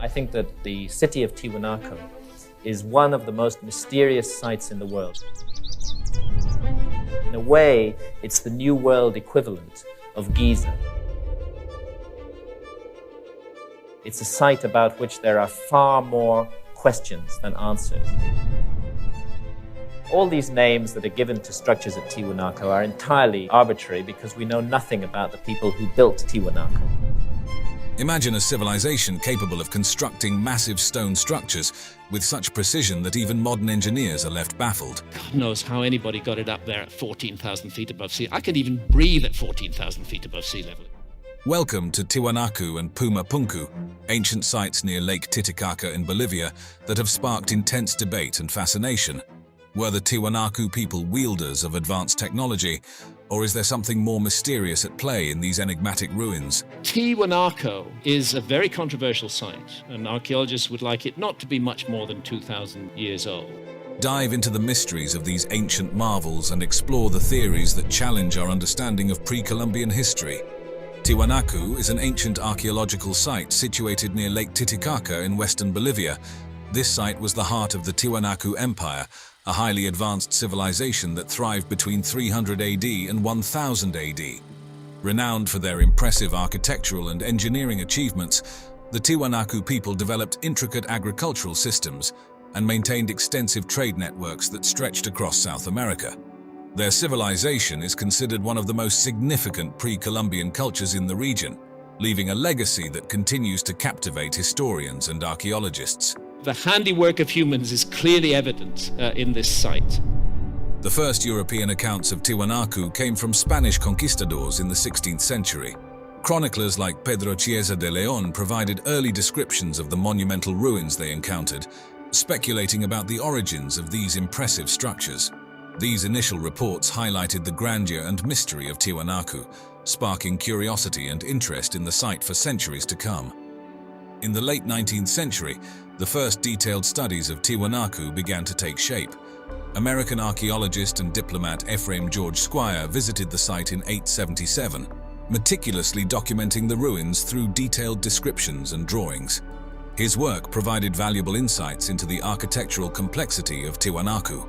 I think that the city of Tiwanaku is one of the most mysterious sites in the world. In a way, it's the New World equivalent of Giza. It's a site about which there are far more questions than answers. All these names that are given to structures at Tiwanaku are entirely arbitrary because we know nothing about the people who built Tiwanaku. Imagine a civilization capable of constructing massive stone structures with such precision that even modern engineers are left baffled. God knows how anybody got it up there at 14,000 feet above sea. I could even breathe at 14,000 feet above sea level. Welcome to Tiwanaku and Pumapunku, ancient sites near Lake Titicaca in Bolivia that have sparked intense debate and fascination. Were the Tiwanaku people wielders of advanced technology, or is there something more mysterious at play in these enigmatic ruins? Tiwanaku is a very controversial site, and archaeologists would like it not to be much more than 2,000 years old. Dive into the mysteries of these ancient marvels and explore the theories that challenge our understanding of pre-Columbian history. Tiwanaku is an ancient archaeological site situated near Lake Titicaca in western Bolivia. This site was the heart of the Tiwanaku Empire, a highly advanced civilization that thrived between 300 AD and 1000 AD. Renowned for their impressive architectural and engineering achievements, the Tiwanaku people developed intricate agricultural systems and maintained extensive trade networks that stretched across South America. Their civilization is considered one of the most significant pre-Columbian cultures in the region, leaving a legacy that continues to captivate historians and archaeologists. The handiwork of humans is clearly evident in this site. The first European accounts of Tiwanaku came from Spanish conquistadors in the 16th century. Chroniclers like Pedro Chiesa de Leon provided early descriptions of the monumental ruins they encountered, speculating about the origins of these impressive structures. These initial reports highlighted the grandeur and mystery of Tiwanaku, sparking curiosity and interest in the site for centuries to come. In the late 19th century, the first detailed studies of Tiwanaku began to take shape. American archaeologist and diplomat Ephraim George Squire visited the site in 877, meticulously documenting the ruins through detailed descriptions and drawings. His work provided valuable insights into the architectural complexity of Tiwanaku.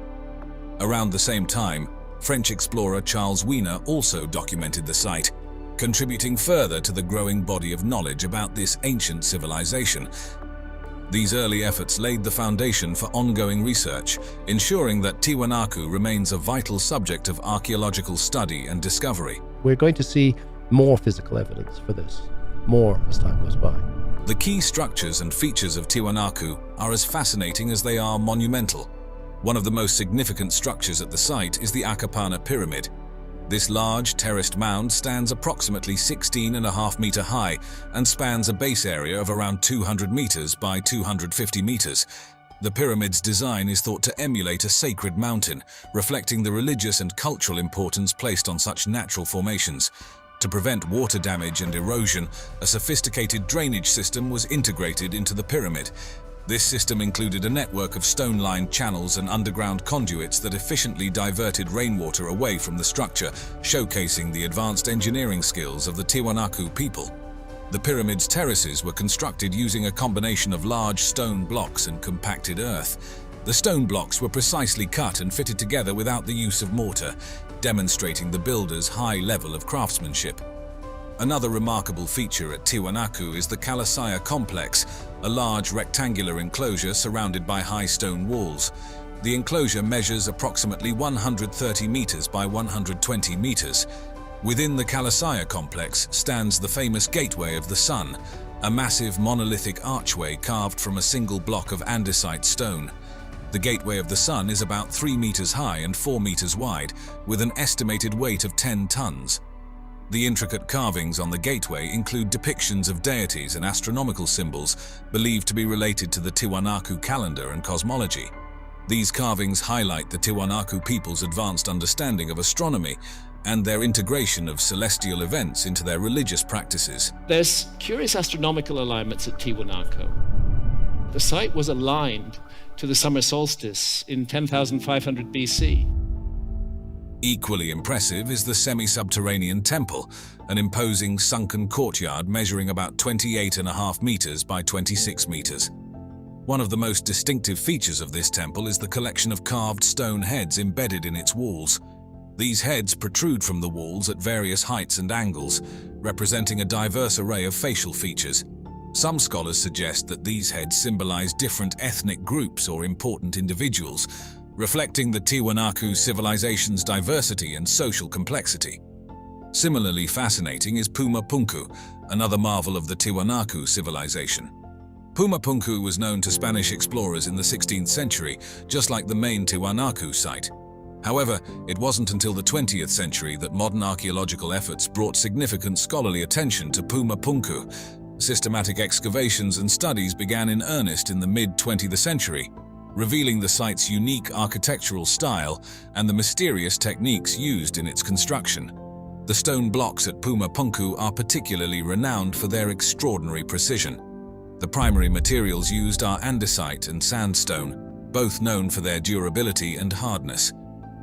Around the same time, French explorer Charles Wiener also documented the site, contributing further to the growing body of knowledge about this ancient civilization. These early efforts laid the foundation for ongoing research, ensuring that Tiwanaku remains a vital subject of archaeological study and discovery. We're going to see more physical evidence for this, more as time goes by. The key structures and features of Tiwanaku are as fascinating as they are monumental. One of the most significant structures at the site is the Akapana Pyramid. This large, terraced mound stands approximately 16.5 meters high and spans a base area of around 200 meters by 250 meters. The pyramid's design is thought to emulate a sacred mountain, reflecting the religious and cultural importance placed on such natural formations. To prevent water damage and erosion, a sophisticated drainage system was integrated into the pyramid. This system included a network of stone-lined channels and underground conduits that efficiently diverted rainwater away from the structure, showcasing the advanced engineering skills of the Tiwanaku people. The pyramid's terraces were constructed using a combination of large stone blocks and compacted earth. The stone blocks were precisely cut and fitted together without the use of mortar, demonstrating the builder's high level of craftsmanship. Another remarkable feature at Tiwanaku is the Kalasaya complex, a large rectangular enclosure surrounded by high stone walls. The enclosure measures approximately 130 meters by 120 meters. Within the Kalasaya complex stands the famous Gateway of the Sun, a massive monolithic archway carved from a single block of andesite stone. The Gateway of the Sun is about 3 meters high and 4 meters wide, with an estimated weight of 10 tons. The intricate carvings on the gateway include depictions of deities and astronomical symbols believed to be related to the Tiwanaku calendar and cosmology. These carvings highlight the Tiwanaku people's advanced understanding of astronomy and their integration of celestial events into their religious practices. There's curious astronomical alignments at Tiwanaku. The site was aligned to the summer solstice in 10,500 BC. Equally impressive is the semi-subterranean temple, an imposing sunken courtyard measuring about 28.5 meters by 26 meters. One of the most distinctive features of this temple is the collection of carved stone heads embedded in its walls. These heads protrude from the walls at various heights and angles, representing a diverse array of facial features. Some scholars suggest that these heads symbolize different ethnic groups or important individuals, reflecting the Tiwanaku civilization's diversity and social complexity. Similarly fascinating is Pumapunku, another marvel of the Tiwanaku civilization. Pumapunku was known to Spanish explorers in the 16th century, just like the main Tiwanaku site. However, it wasn't until the 20th century that modern archaeological efforts brought significant scholarly attention to Pumapunku. Systematic excavations and studies began in earnest in the mid-20th century, revealing the site's unique architectural style and the mysterious techniques used in its construction. The stone blocks at Pumapunku are particularly renowned for their extraordinary precision. The primary materials used are andesite and sandstone, both known for their durability and hardness.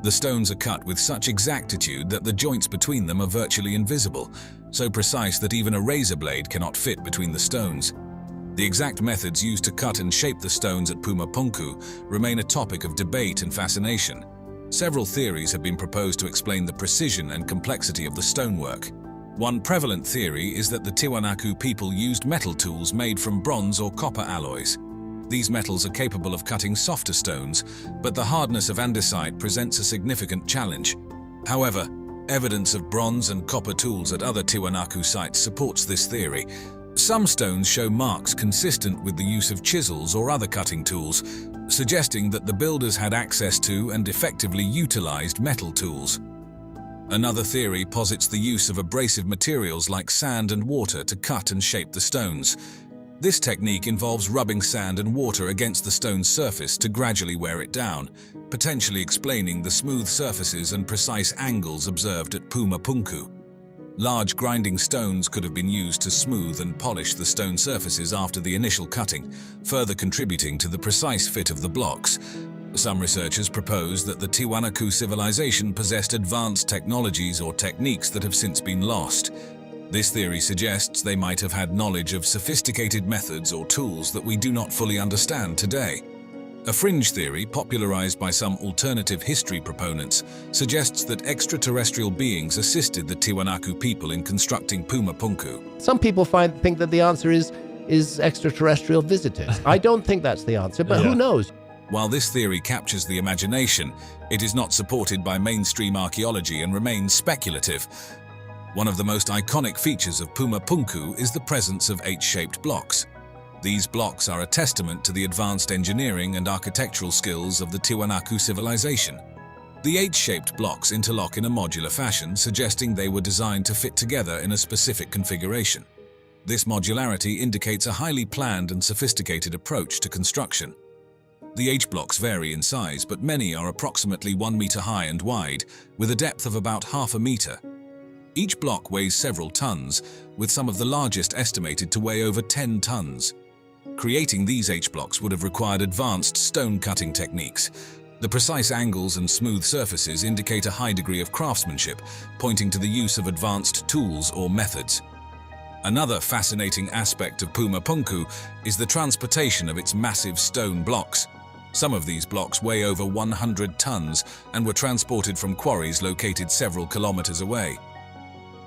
The stones are cut with such exactitude that the joints between them are virtually invisible, so precise that even a razor blade cannot fit between the stones. The exact methods used to cut and shape the stones at Pumapunku remain a topic of debate and fascination. Several theories have been proposed to explain the precision and complexity of the stonework. One prevalent theory is that the Tiwanaku people used metal tools made from bronze or copper alloys. These metals are capable of cutting softer stones, but the hardness of andesite presents a significant challenge. However, evidence of bronze and copper tools at other Tiwanaku sites supports this theory. Some stones show marks consistent with the use of chisels or other cutting tools, suggesting that the builders had access to and effectively utilized metal tools. Another theory posits the use of abrasive materials like sand and water to cut and shape the stones. This technique involves rubbing sand and water against the stone's surface to gradually wear it down, potentially explaining the smooth surfaces and precise angles observed at Pumapunku. Large grinding stones could have been used to smooth and polish the stone surfaces after the initial cutting, further contributing to the precise fit of the blocks. Some researchers propose that the Tiwanaku civilization possessed advanced technologies or techniques that have since been lost. This theory suggests they might have had knowledge of sophisticated methods or tools that we do not fully understand today. A fringe theory, popularized by some alternative history proponents, suggests that extraterrestrial beings assisted the Tiwanaku people in constructing Pumapunku. Some people think that the answer is extraterrestrial visitors. I don't think that's the answer, but who knows? While this theory captures the imagination, it is not supported by mainstream archaeology and remains speculative. One of the most iconic features of Pumapunku is the presence of H-shaped blocks. These blocks are a testament to the advanced engineering and architectural skills of the Tiwanaku civilization. The H-shaped blocks interlock in a modular fashion, suggesting they were designed to fit together in a specific configuration. This modularity indicates a highly planned and sophisticated approach to construction. The H-blocks vary in size, but many are approximately 1 meter high and wide, with a depth of about half a meter. Each block weighs several tons, with some of the largest estimated to weigh over 10 tons. Creating these H-blocks would have required advanced stone-cutting techniques. The precise angles and smooth surfaces indicate a high degree of craftsmanship, pointing to the use of advanced tools or methods. Another fascinating aspect of Pumapunku is the transportation of its massive stone blocks. Some of these blocks weigh over 100 tons and were transported from quarries located several kilometers away.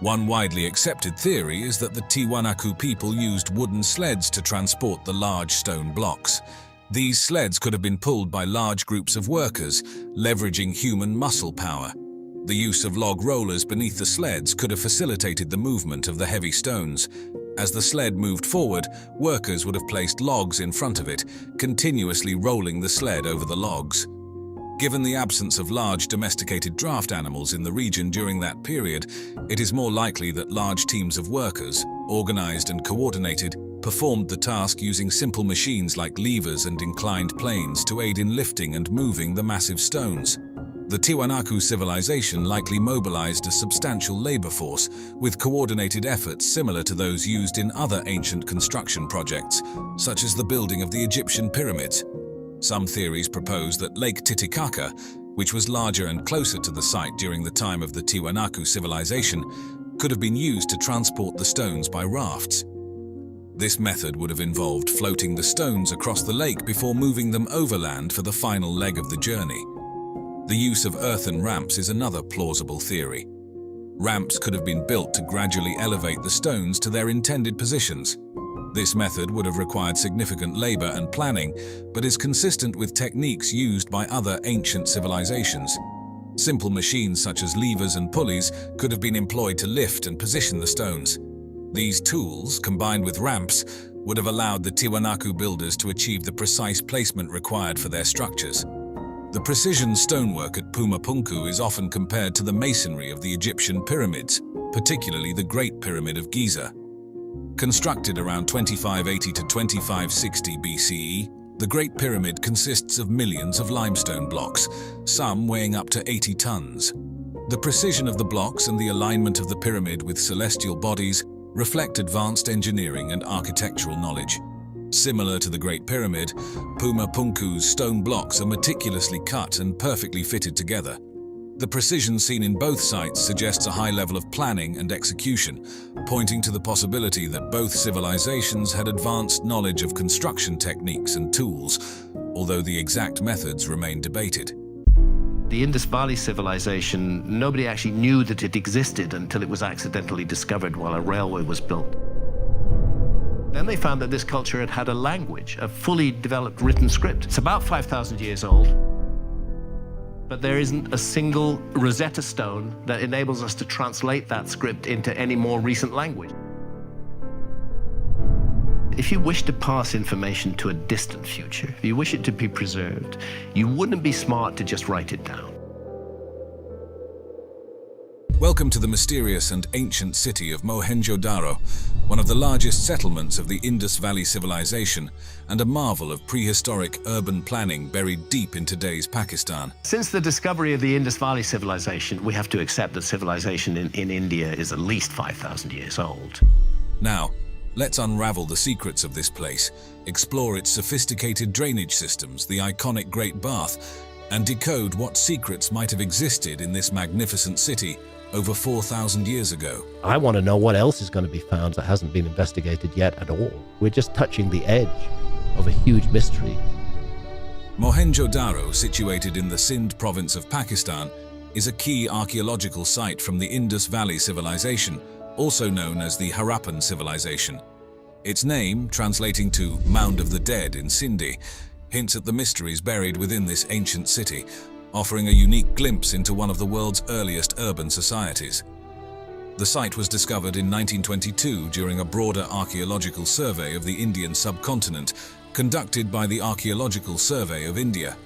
One widely accepted theory is that the Tiwanaku people used wooden sleds to transport the large stone blocks. These sleds could have been pulled by large groups of workers, leveraging human muscle power. The use of log rollers beneath the sleds could have facilitated the movement of the heavy stones. As the sled moved forward, workers would have placed logs in front of it, continuously rolling the sled over the logs. Given the absence of large domesticated draft animals in the region during that period, it is more likely that large teams of workers, organized and coordinated, performed the task using simple machines like levers and inclined planes to aid in lifting and moving the massive stones. The Tiwanaku civilization likely mobilized a substantial labor force with coordinated efforts similar to those used in other ancient construction projects, such as the building of the Egyptian pyramids. Some theories propose that Lake Titicaca, which was larger and closer to the site during the time of the Tiwanaku civilization, could have been used to transport the stones by rafts. This method would have involved floating the stones across the lake before moving them overland for the final leg of the journey. The use of earthen ramps is another plausible theory. Ramps could have been built to gradually elevate the stones to their intended positions. This method would have required significant labor and planning, but is consistent with techniques used by other ancient civilizations. Simple machines such as levers and pulleys could have been employed to lift and position the stones. These tools, combined with ramps, would have allowed the Tiwanaku builders to achieve the precise placement required for their structures. The precision stonework at Pumapunku is often compared to the masonry of the Egyptian pyramids, particularly the Great Pyramid of Giza. Constructed around 2580 to 2560 BCE, the Great Pyramid consists of millions of limestone blocks, some weighing up to 80 tons. The precision of the blocks and the alignment of the pyramid with celestial bodies reflect advanced engineering and architectural knowledge. Similar to the Great Pyramid, Puma Punku's stone blocks are meticulously cut and perfectly fitted together. The precision seen in both sites suggests a high level of planning and execution, pointing to the possibility that both civilizations had advanced knowledge of construction techniques and tools, although the exact methods remain debated. The Indus Valley civilization, nobody actually knew that it existed until it was accidentally discovered while a railway was built. Then they found that this culture had had a language, a fully developed written script. It's about 5,000 years old, but there isn't a single Rosetta Stone that enables us to translate that script into any more recent language. If you wish to pass information to a distant future, if you wish it to be preserved, you wouldn't be smart to just write it down. Welcome to the mysterious and ancient city of Mohenjo-Daro, one of the largest settlements of the Indus Valley civilization and a marvel of prehistoric urban planning buried deep in today's Pakistan. Since the discovery of the Indus Valley civilization, we have to accept that civilization in India is at least 5,000 years old. Now, let's unravel the secrets of this place, explore its sophisticated drainage systems, the iconic Great Bath, and decode what secrets might have existed in this magnificent city over 4,000 years ago. I want to know what else is going to be found that hasn't been investigated yet at all. We're just touching the edge of a huge mystery. Mohenjo-Daro, situated in the Sindh province of Pakistan, is a key archaeological site from the Indus Valley civilization, also known as the Harappan civilization. Its name, translating to Mound of the Dead in Sindhi, hints at the mysteries buried within this ancient city, offering a unique glimpse into one of the world's earliest urban societies. The site was discovered in 1922 during a broader archaeological survey of the Indian subcontinent conducted by the Archaeological Survey of India.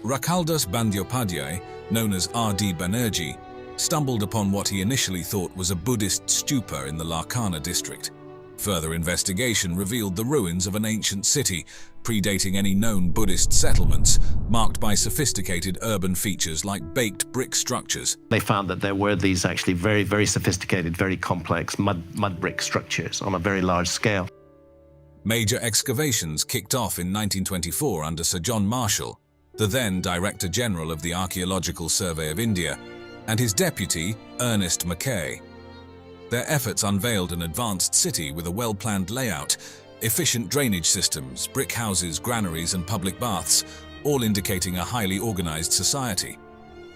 Rakaldas Bandyopadhyay, known as R.D. Banerjee, stumbled upon what he initially thought was a Buddhist stupa in the Larkana district. Further investigation revealed the ruins of an ancient city, predating any known Buddhist settlements, marked by sophisticated urban features like baked brick structures. They found that there were these actually very, very sophisticated, very complex mud brick structures on a very large scale. Major excavations kicked off in 1924 under Sir John Marshall, the then Director General of the Archaeological Survey of India, and his deputy, Ernest Mackay. Their efforts unveiled an advanced city with a well-planned layout, efficient drainage systems, brick houses, granaries, and public baths, all indicating a highly organized society.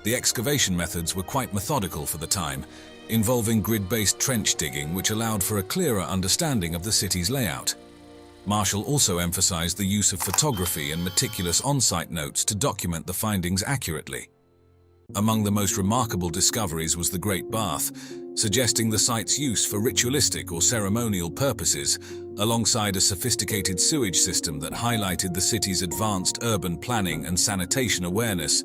The excavation methods were quite methodical for the time, involving grid-based trench digging which allowed for a clearer understanding of the city's layout. Marshall also emphasized the use of photography and meticulous on-site notes to document the findings accurately. Among the most remarkable discoveries was the Great Bath, suggesting the site's use for ritualistic or ceremonial purposes, alongside a sophisticated sewage system that highlighted the city's advanced urban planning and sanitation awareness.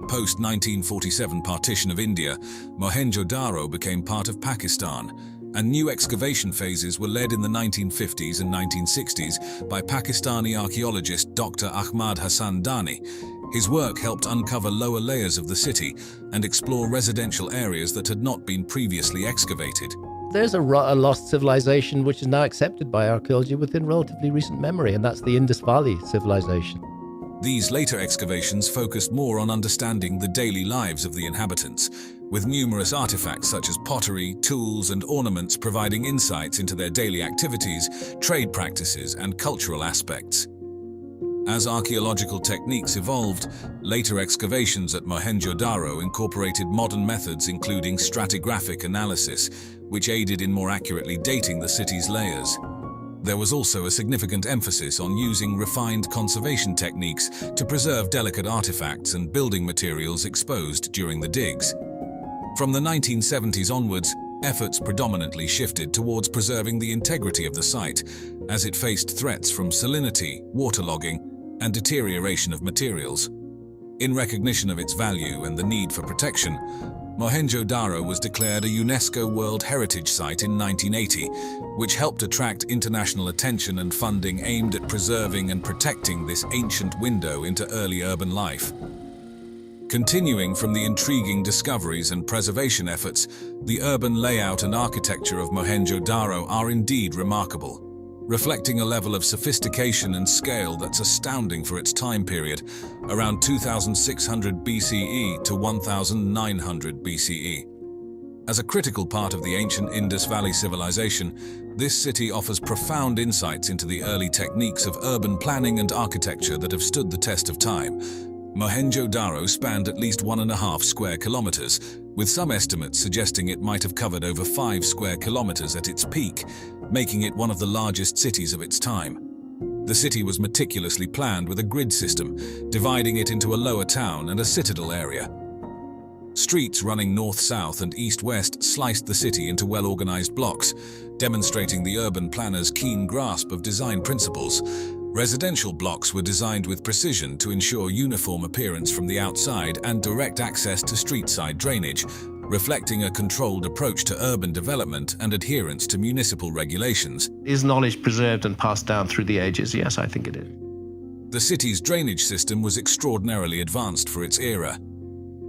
Post-1947 partition of India, Mohenjo-Daro became part of Pakistan, and new excavation phases were led in the 1950s and 1960s by Pakistani archaeologist Dr. Ahmad Hassan Dani. His work helped uncover lower layers of the city and explore residential areas that had not been previously excavated. There's a lost civilization which is now accepted by archaeology within relatively recent memory, and that's the Indus Valley civilization. These later excavations focused more on understanding the daily lives of the inhabitants, with numerous artifacts such as pottery, tools, and ornaments providing insights into their daily activities, trade practices, and cultural aspects. As archaeological techniques evolved, later excavations at Mohenjo-Daro incorporated modern methods including stratigraphic analysis, which aided in more accurately dating the city's layers. There was also a significant emphasis on using refined conservation techniques to preserve delicate artifacts and building materials exposed during the digs. From the 1970s onwards, efforts predominantly shifted towards preserving the integrity of the site, as it faced threats from salinity, waterlogging, and deterioration of materials. In recognition of its value and the need for protection, Mohenjo-Daro was declared a UNESCO World Heritage Site in 1980, which helped attract international attention and funding aimed at preserving and protecting this ancient window into early urban life. Continuing from the intriguing discoveries and preservation efforts, the urban layout and architecture of Mohenjo-Daro are indeed remarkable, reflecting a level of sophistication and scale that's astounding for its time period, around 2600 BCE to 1900 BCE. As a critical part of the ancient Indus Valley civilization, this city offers profound insights into the early techniques of urban planning and architecture that have stood the test of time. Mohenjo-Daro spanned at least 1.5 square kilometers, with some estimates suggesting it might have covered over 5 square kilometers at its peak, making it one of the largest cities of its time. The city was meticulously planned with a grid system, dividing it into a lower town and a citadel area. Streets running north-south and east-west sliced the city into well-organized blocks, demonstrating the urban planner's keen grasp of design principles. Residential blocks were designed with precision to ensure uniform appearance from the outside and direct access to street-side drainage, reflecting a controlled approach to urban development and adherence to municipal regulations. Is knowledge preserved and passed down through the ages? Yes, I think it is. The city's drainage system was extraordinarily advanced for its era.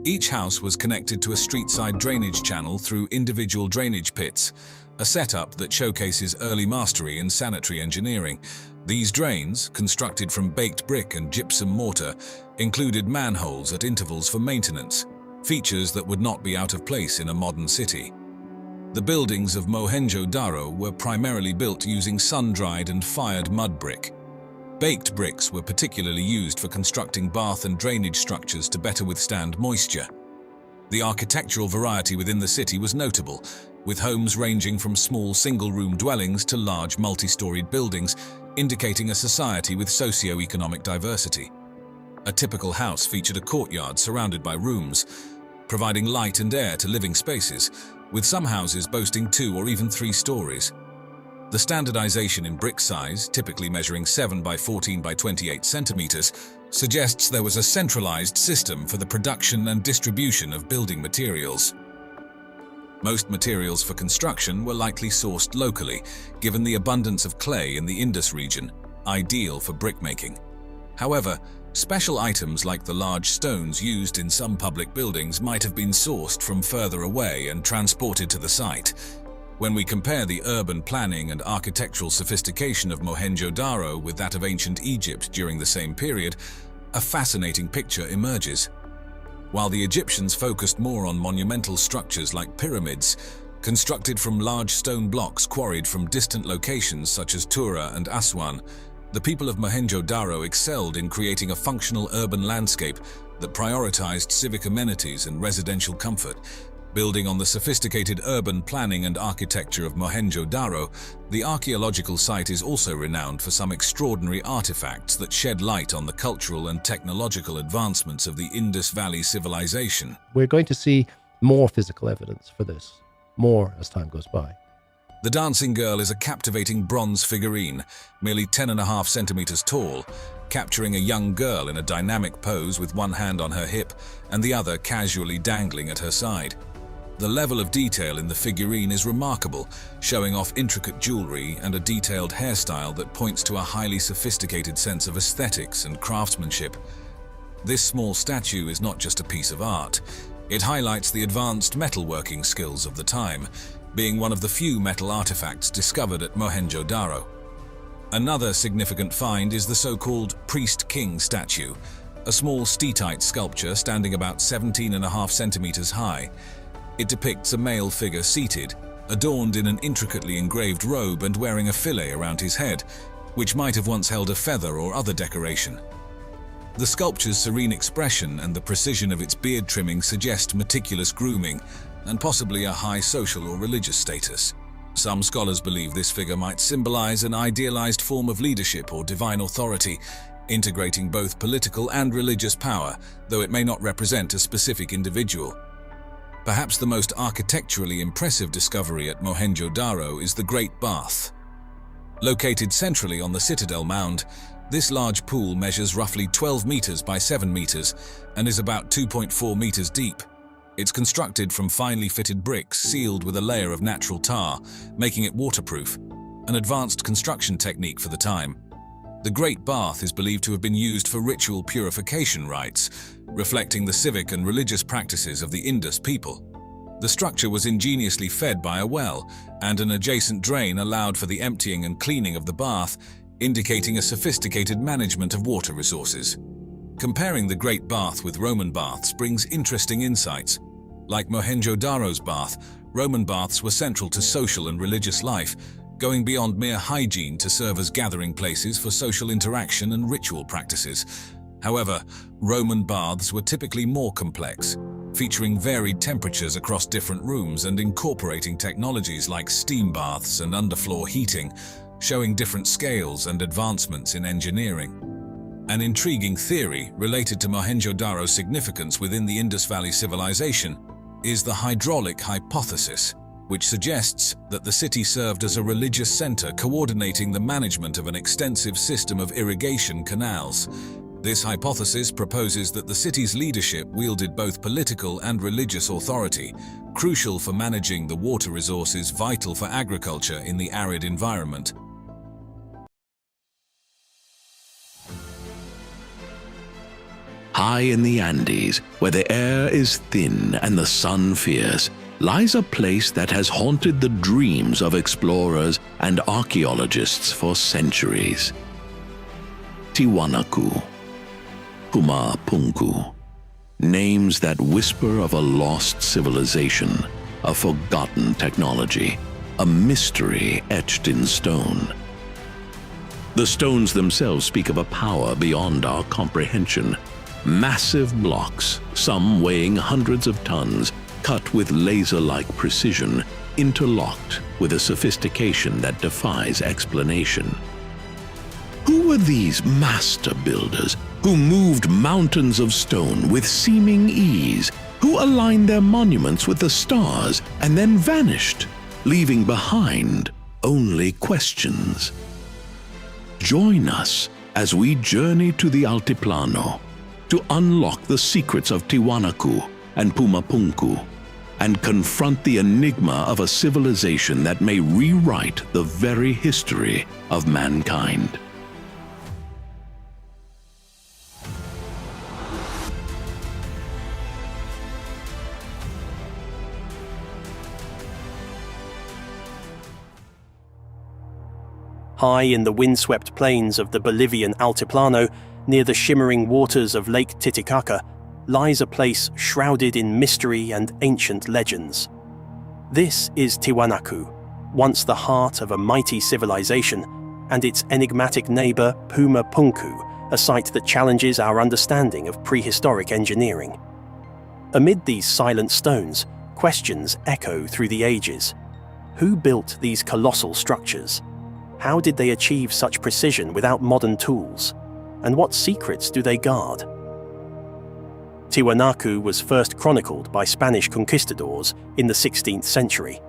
Each house was connected to a street-side drainage channel through individual drainage pits, a setup that showcases early mastery in sanitary engineering. These drains, constructed from baked brick and gypsum mortar, included manholes at intervals for maintenance, features that would not be out of place in a modern city. The buildings of Mohenjo-Daro were primarily built using sun-dried and fired mud brick. Baked bricks were particularly used for constructing bath and drainage structures to better withstand moisture. The architectural variety within the city was notable, with homes ranging from small single-room dwellings to large multi-storied buildings, indicating a society with socio-economic diversity. A typical house featured a courtyard surrounded by rooms, providing light and air to living spaces, with some houses boasting 2 or even 3 stories. The standardization in brick size, typically measuring 7 by 14 by 28 centimeters, suggests there was a centralized system for the production and distribution of building materials. Most materials for construction were likely sourced locally, given the abundance of clay in the Indus region, ideal for brickmaking. However, special items like the large stones used in some public buildings might have been sourced from further away and transported to the site. When we compare the urban planning and architectural sophistication of Mohenjo-Daro with that of ancient Egypt during the same period, a fascinating picture emerges. While the Egyptians focused more on monumental structures like pyramids, constructed from large stone blocks quarried from distant locations such as Tura and Aswan, the people of Mohenjo-Daro excelled in creating a functional urban landscape that prioritized civic amenities and residential comfort. Building on the sophisticated urban planning and architecture of Mohenjo-Daro, the archaeological site is also renowned for some extraordinary artifacts that shed light on the cultural and technological advancements of the Indus Valley civilization. We're going to see more physical evidence for this, more as time goes by. The dancing girl is a captivating bronze figurine, merely 10.5 centimeters tall, capturing a young girl in a dynamic pose with one hand on her hip and the other casually dangling at her side. The level of detail in the figurine is remarkable, showing off intricate jewelry and a detailed hairstyle that points to a highly sophisticated sense of aesthetics and craftsmanship. This small statue is not just a piece of art. It highlights the advanced metalworking skills of the time, being one of the few metal artifacts discovered at Mohenjo-Daro. Another significant find is the so-called priest-king statue, a small steatite sculpture standing about 17.5 centimeters high. It depicts a male figure seated, adorned in an intricately engraved robe and wearing a fillet around his head, which might have once held a feather or other decoration. The sculpture's serene expression and the precision of its beard trimming suggest meticulous grooming and possibly a high social or religious status. Some scholars believe this figure might symbolize an idealized form of leadership or divine authority, integrating both political and religious power, though it may not represent a specific individual. Perhaps the most architecturally impressive discovery at Mohenjo-Daro is the Great Bath. Located centrally on the Citadel Mound, this large pool measures roughly 12 meters by 7 meters and is about 2.4 meters deep. It's constructed from finely fitted bricks sealed with a layer of natural tar, making it waterproof, an advanced construction technique for the time. The Great Bath is believed to have been used for ritual purification rites, reflecting the civic and religious practices of the Indus people. The structure was ingeniously fed by a well, and an adjacent drain allowed for the emptying and cleaning of the bath, indicating a sophisticated management of water resources. Comparing the Great Bath with Roman baths brings interesting insights. Like Mohenjo-Daro's bath, Roman baths were central to social and religious life, going beyond mere hygiene to serve as gathering places for social interaction and ritual practices. However, Roman baths were typically more complex, featuring varied temperatures across different rooms and incorporating technologies like steam baths and underfloor heating, showing different scales and advancements in engineering. An intriguing theory related to Mohenjo-Daro's significance within the Indus Valley civilization is the hydraulic hypothesis, which suggests that the city served as a religious center coordinating the management of an extensive system of irrigation canals. This hypothesis proposes that the city's leadership wielded both political and religious authority, crucial for managing the water resources vital for agriculture in the arid environment. High in the Andes, where the air is thin and the sun fierce, lies a place that has haunted the dreams of explorers and archaeologists for centuries. Tiwanaku, Pumapunku, names that whisper of a lost civilization, a forgotten technology, a mystery etched in stone. The stones themselves speak of a power beyond our comprehension. Massive blocks, some weighing hundreds of tons, cut with laser-like precision, interlocked with a sophistication that defies explanation. Who were these master builders who moved mountains of stone with seeming ease, who aligned their monuments with the stars and then vanished, leaving behind only questions? Join us as we journey to the Altiplano to unlock the secrets of Tiwanaku and Pumapunku and confront the enigma of a civilization that may rewrite the very history of mankind. High in the windswept plains of the Bolivian Altiplano, near the shimmering waters of Lake Titicaca, lies a place shrouded in mystery and ancient legends. This is Tiwanaku, once the heart of a mighty civilization, and its enigmatic neighbor Puma Punku, a site that challenges our understanding of prehistoric engineering. Amid these silent stones, questions echo through the ages. Who built these colossal structures? How did they achieve such precision without modern tools? And what secrets do they guard? Tiwanaku was first chronicled by Spanish conquistadors in the 16th century.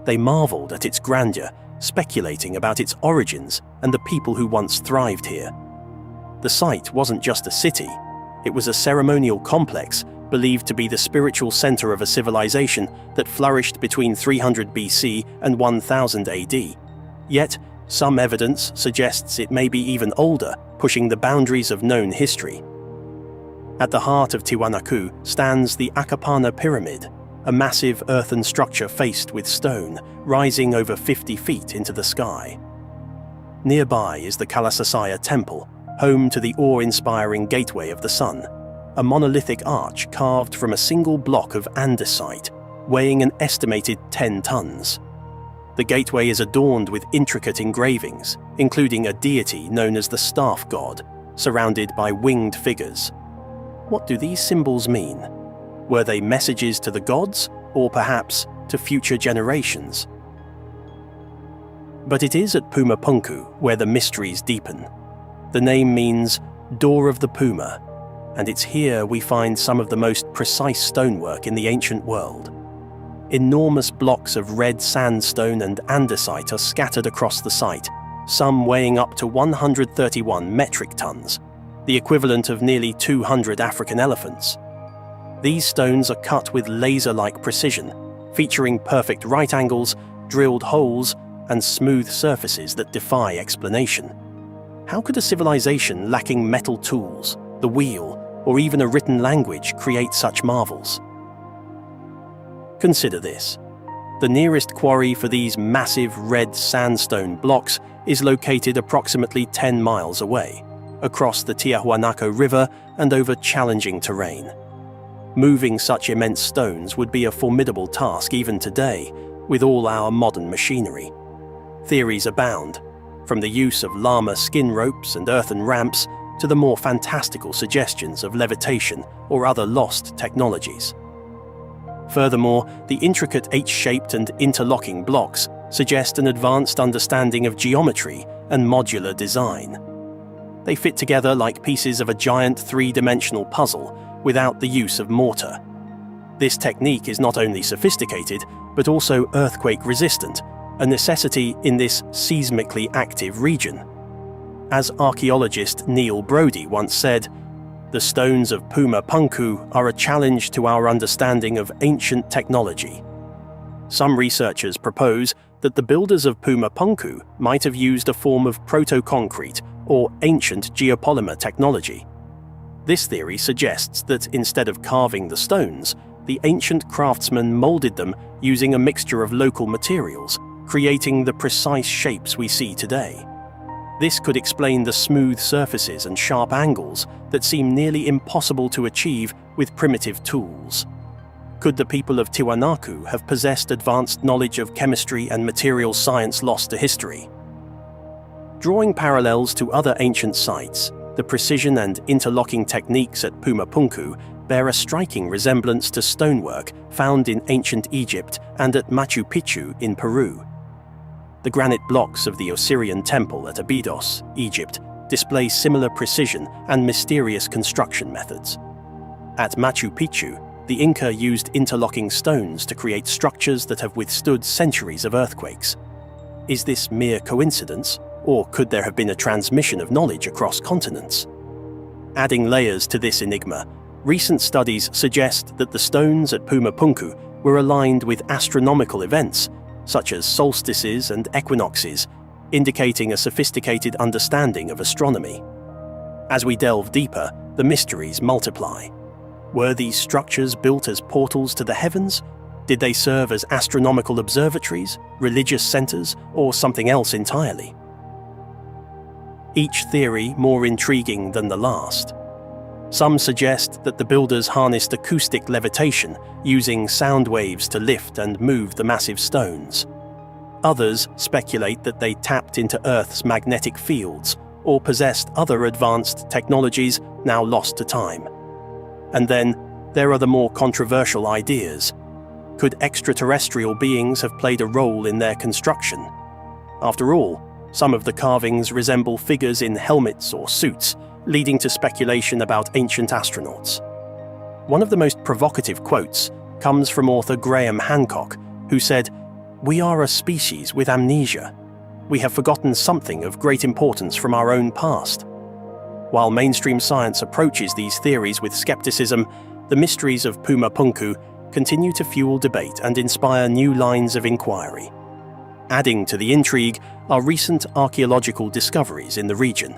They marveled at its grandeur, speculating about its origins and the people who once thrived here. The site wasn't just a city, it was a ceremonial complex believed to be the spiritual center of a civilization that flourished between 300 BC and 1000 AD. Yet, some evidence suggests it may be even older, pushing the boundaries of known history. At the heart of Tiwanaku stands the Akapana Pyramid, a massive earthen structure faced with stone, rising over 50 feet into the sky. Nearby is the Kalasasaya Temple, home to the awe-inspiring Gateway of the Sun, a monolithic arch carved from a single block of andesite, weighing an estimated 10 tons. The gateway is adorned with intricate engravings, including a deity known as the Staff God, surrounded by winged figures. What do these symbols mean? Were they messages to the gods, or perhaps to future generations? But it is at Pumapunku where the mysteries deepen. The name means Door of the Puma, and it's here we find some of the most precise stonework in the ancient world. Enormous blocks of red sandstone and andesite are scattered across the site, some weighing up to 131 metric tons, the equivalent of nearly 200 African elephants. These stones are cut with laser-like precision, featuring perfect right angles, drilled holes, and smooth surfaces that defy explanation. How could a civilization lacking metal tools, the wheel, or even a written language create such marvels? Consider this. The nearest quarry for these massive red sandstone blocks is located approximately 10 miles away, across the Tiwanaku River and over challenging terrain. Moving such immense stones would be a formidable task even today, with all our modern machinery. Theories abound, from the use of llama skin ropes and earthen ramps to the more fantastical suggestions of levitation or other lost technologies. Furthermore, the intricate H-shaped and interlocking blocks suggest an advanced understanding of geometry and modular design. They fit together like pieces of a giant three-dimensional puzzle without the use of mortar. This technique is not only sophisticated, but also earthquake-resistant, a necessity in this seismically active region. As archaeologist Neil Brodie once said, "The stones of Puma Punku are a challenge to our understanding of ancient technology." Some researchers propose that the builders of Puma Punku might have used a form of proto-concrete or ancient geopolymer technology. This theory suggests that instead of carving the stones, the ancient craftsmen molded them using a mixture of local materials, creating the precise shapes we see today. This could explain the smooth surfaces and sharp angles that seem nearly impossible to achieve with primitive tools. Could the people of Tiwanaku have possessed advanced knowledge of chemistry and material science lost to history? Drawing parallels to other ancient sites, the precision and interlocking techniques at Pumapunku bear a striking resemblance to stonework found in ancient Egypt and at Machu Picchu in Peru. The granite blocks of the Osirian temple at Abydos, Egypt, display similar precision and mysterious construction methods. At Machu Picchu, the Inca used interlocking stones to create structures that have withstood centuries of earthquakes. Is this mere coincidence, or could there have been a transmission of knowledge across continents? Adding layers to this enigma, recent studies suggest that the stones at Pumapunku were aligned with astronomical events, such as solstices and equinoxes, indicating a sophisticated understanding of astronomy. As we delve deeper, the mysteries multiply. Were these structures built as portals to the heavens? Did they serve as astronomical observatories, religious centers, or something else entirely? Each theory more intriguing than the last. Some suggest that the builders harnessed acoustic levitation, using sound waves to lift and move the massive stones. Others speculate that they tapped into Earth's magnetic fields or possessed other advanced technologies now lost to time. And then there are the more controversial ideas. Could extraterrestrial beings have played a role in their construction? After all, some of the carvings resemble figures in helmets or suits, leading to speculation about ancient astronauts. One of the most provocative quotes comes from author Graham Hancock, who said, "We are a species with amnesia. We have forgotten something of great importance from our own past." While mainstream science approaches these theories with skepticism, the mysteries of Pumapunku continue to fuel debate and inspire new lines of inquiry. Adding to the intrigue are recent archaeological discoveries in the region.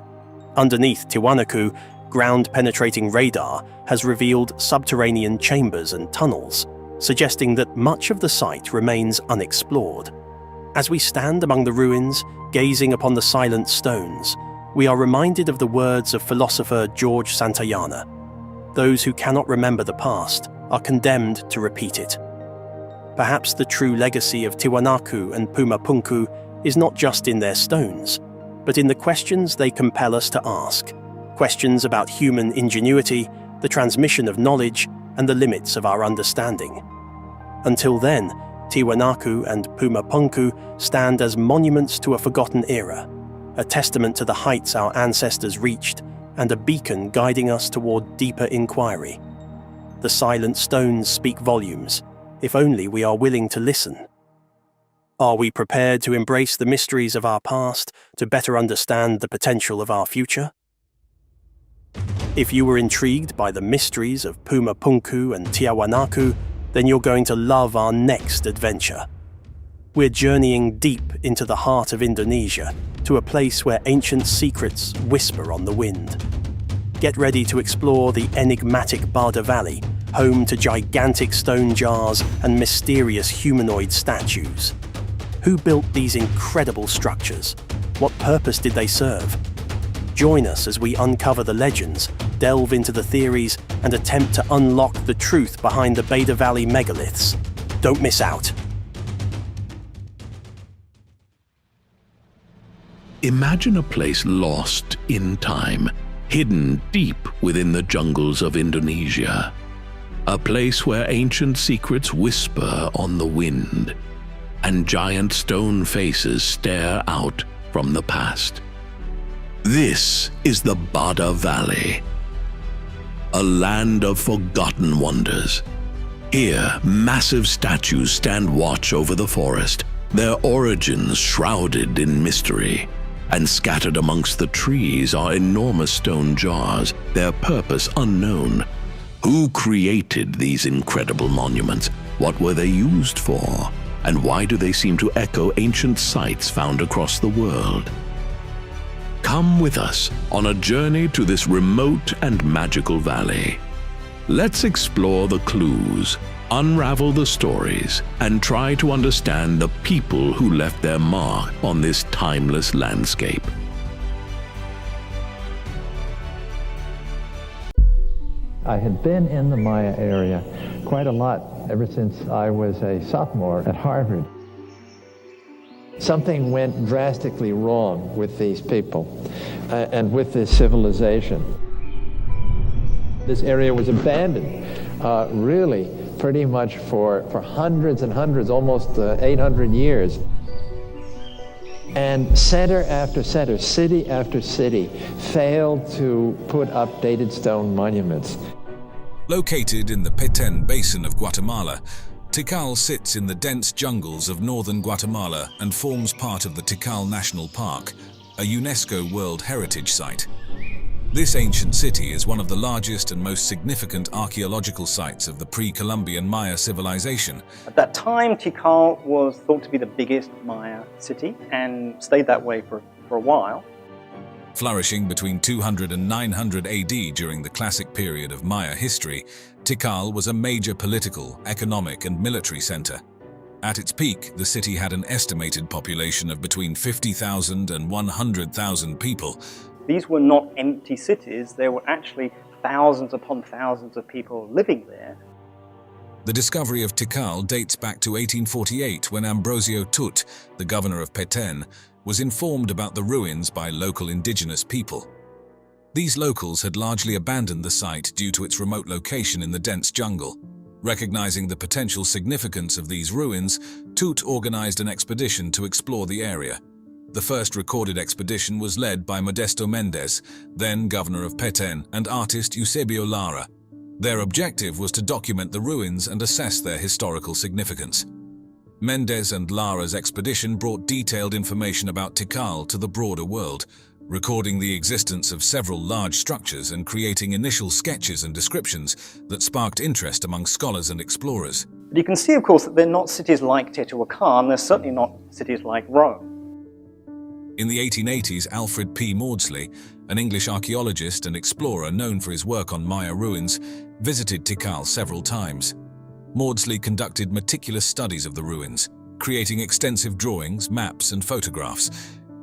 Underneath Tiwanaku, ground-penetrating radar has revealed subterranean chambers and tunnels, suggesting that much of the site remains unexplored. As we stand among the ruins, gazing upon the silent stones, we are reminded of the words of philosopher George Santayana. Those who cannot remember the past are condemned to repeat it. Perhaps the true legacy of Tiwanaku and Pumapunku is not just in their stones, but in the questions they compel us to ask. Questions about human ingenuity, the transmission of knowledge, and the limits of our understanding. Until then, Tiwanaku and Pumapunku stand as monuments to a forgotten era, a testament to the heights our ancestors reached, and a beacon guiding us toward deeper inquiry. The silent stones speak volumes, if only we are willing to listen. Are we prepared to embrace the mysteries of our past to better understand the potential of our future? If you were intrigued by the mysteries of Pumapunku and Tiwanaku, then you're going to love our next adventure. We're journeying deep into the heart of Indonesia, to a place where ancient secrets whisper on the wind. Get ready to explore the enigmatic Bada Valley, home to gigantic stone jars and mysterious humanoid statues. Who built these incredible structures? What purpose did they serve? Join us as we uncover the legends, delve into the theories, and attempt to unlock the truth behind the Bada Valley megaliths. Don't miss out. Imagine a place lost in time, hidden deep within the jungles of Indonesia. A place where ancient secrets whisper on the wind, and giant stone faces stare out from the past. This is the Bada Valley, a land of forgotten wonders. Here, massive statues stand watch over the forest, their origins shrouded in mystery. And scattered amongst the trees are enormous stone jars, their purpose unknown. Who created these incredible monuments? What were they used for? And why do they seem to echo ancient sites found across the world? Come with us on a journey to this remote and magical valley. Let's explore the clues, unravel the stories, and try to understand the people who left their mark on this timeless landscape. I had been in the Maya area quite a lot ever since I was a sophomore at Harvard. Something went drastically wrong with these people and with this civilization. This area was abandoned, really, pretty much for hundreds and hundreds, almost 800 years. And center after center, city after city, failed to put up dated stone monuments. Located in the Petén Basin of Guatemala, Tikal sits in the dense jungles of northern Guatemala and forms part of the Tikal National Park, a UNESCO World Heritage Site. This ancient city is one of the largest and most significant archaeological sites of the pre-Columbian Maya civilization. At that time, Tikal was thought to be the biggest Maya city and stayed that way for a while. Flourishing between 200 and 900 AD during the classic period of Maya history, Tikal was a major political, economic, and military center. At its peak, the city had an estimated population of between 50,000 and 100,000 people. These were not empty cities, there were actually thousands upon thousands of people living there. The discovery of Tikal dates back to 1848 when Ambrosio Tut, the governor of Petén, was informed about the ruins by local indigenous people. These locals had largely abandoned the site due to its remote location in the dense jungle. Recognizing the potential significance of these ruins, Tut organized an expedition to explore the area. The first recorded expedition was led by Modesto Mendez, then governor of Petén, and artist Eusebio Lara. Their objective was to document the ruins and assess their historical significance. Mendez and Lara's expedition brought detailed information about Tikal to the broader world, recording the existence of several large structures and creating initial sketches and descriptions that sparked interest among scholars and explorers. But you can see, of course, that they're not cities like Teotihuacan, they're certainly not cities like Rome. In the 1880s, Alfred P. Maudsley, an English archaeologist and explorer known for his work on Maya ruins, visited Tikal several times. Maudsley conducted meticulous studies of the ruins, creating extensive drawings, maps, and photographs.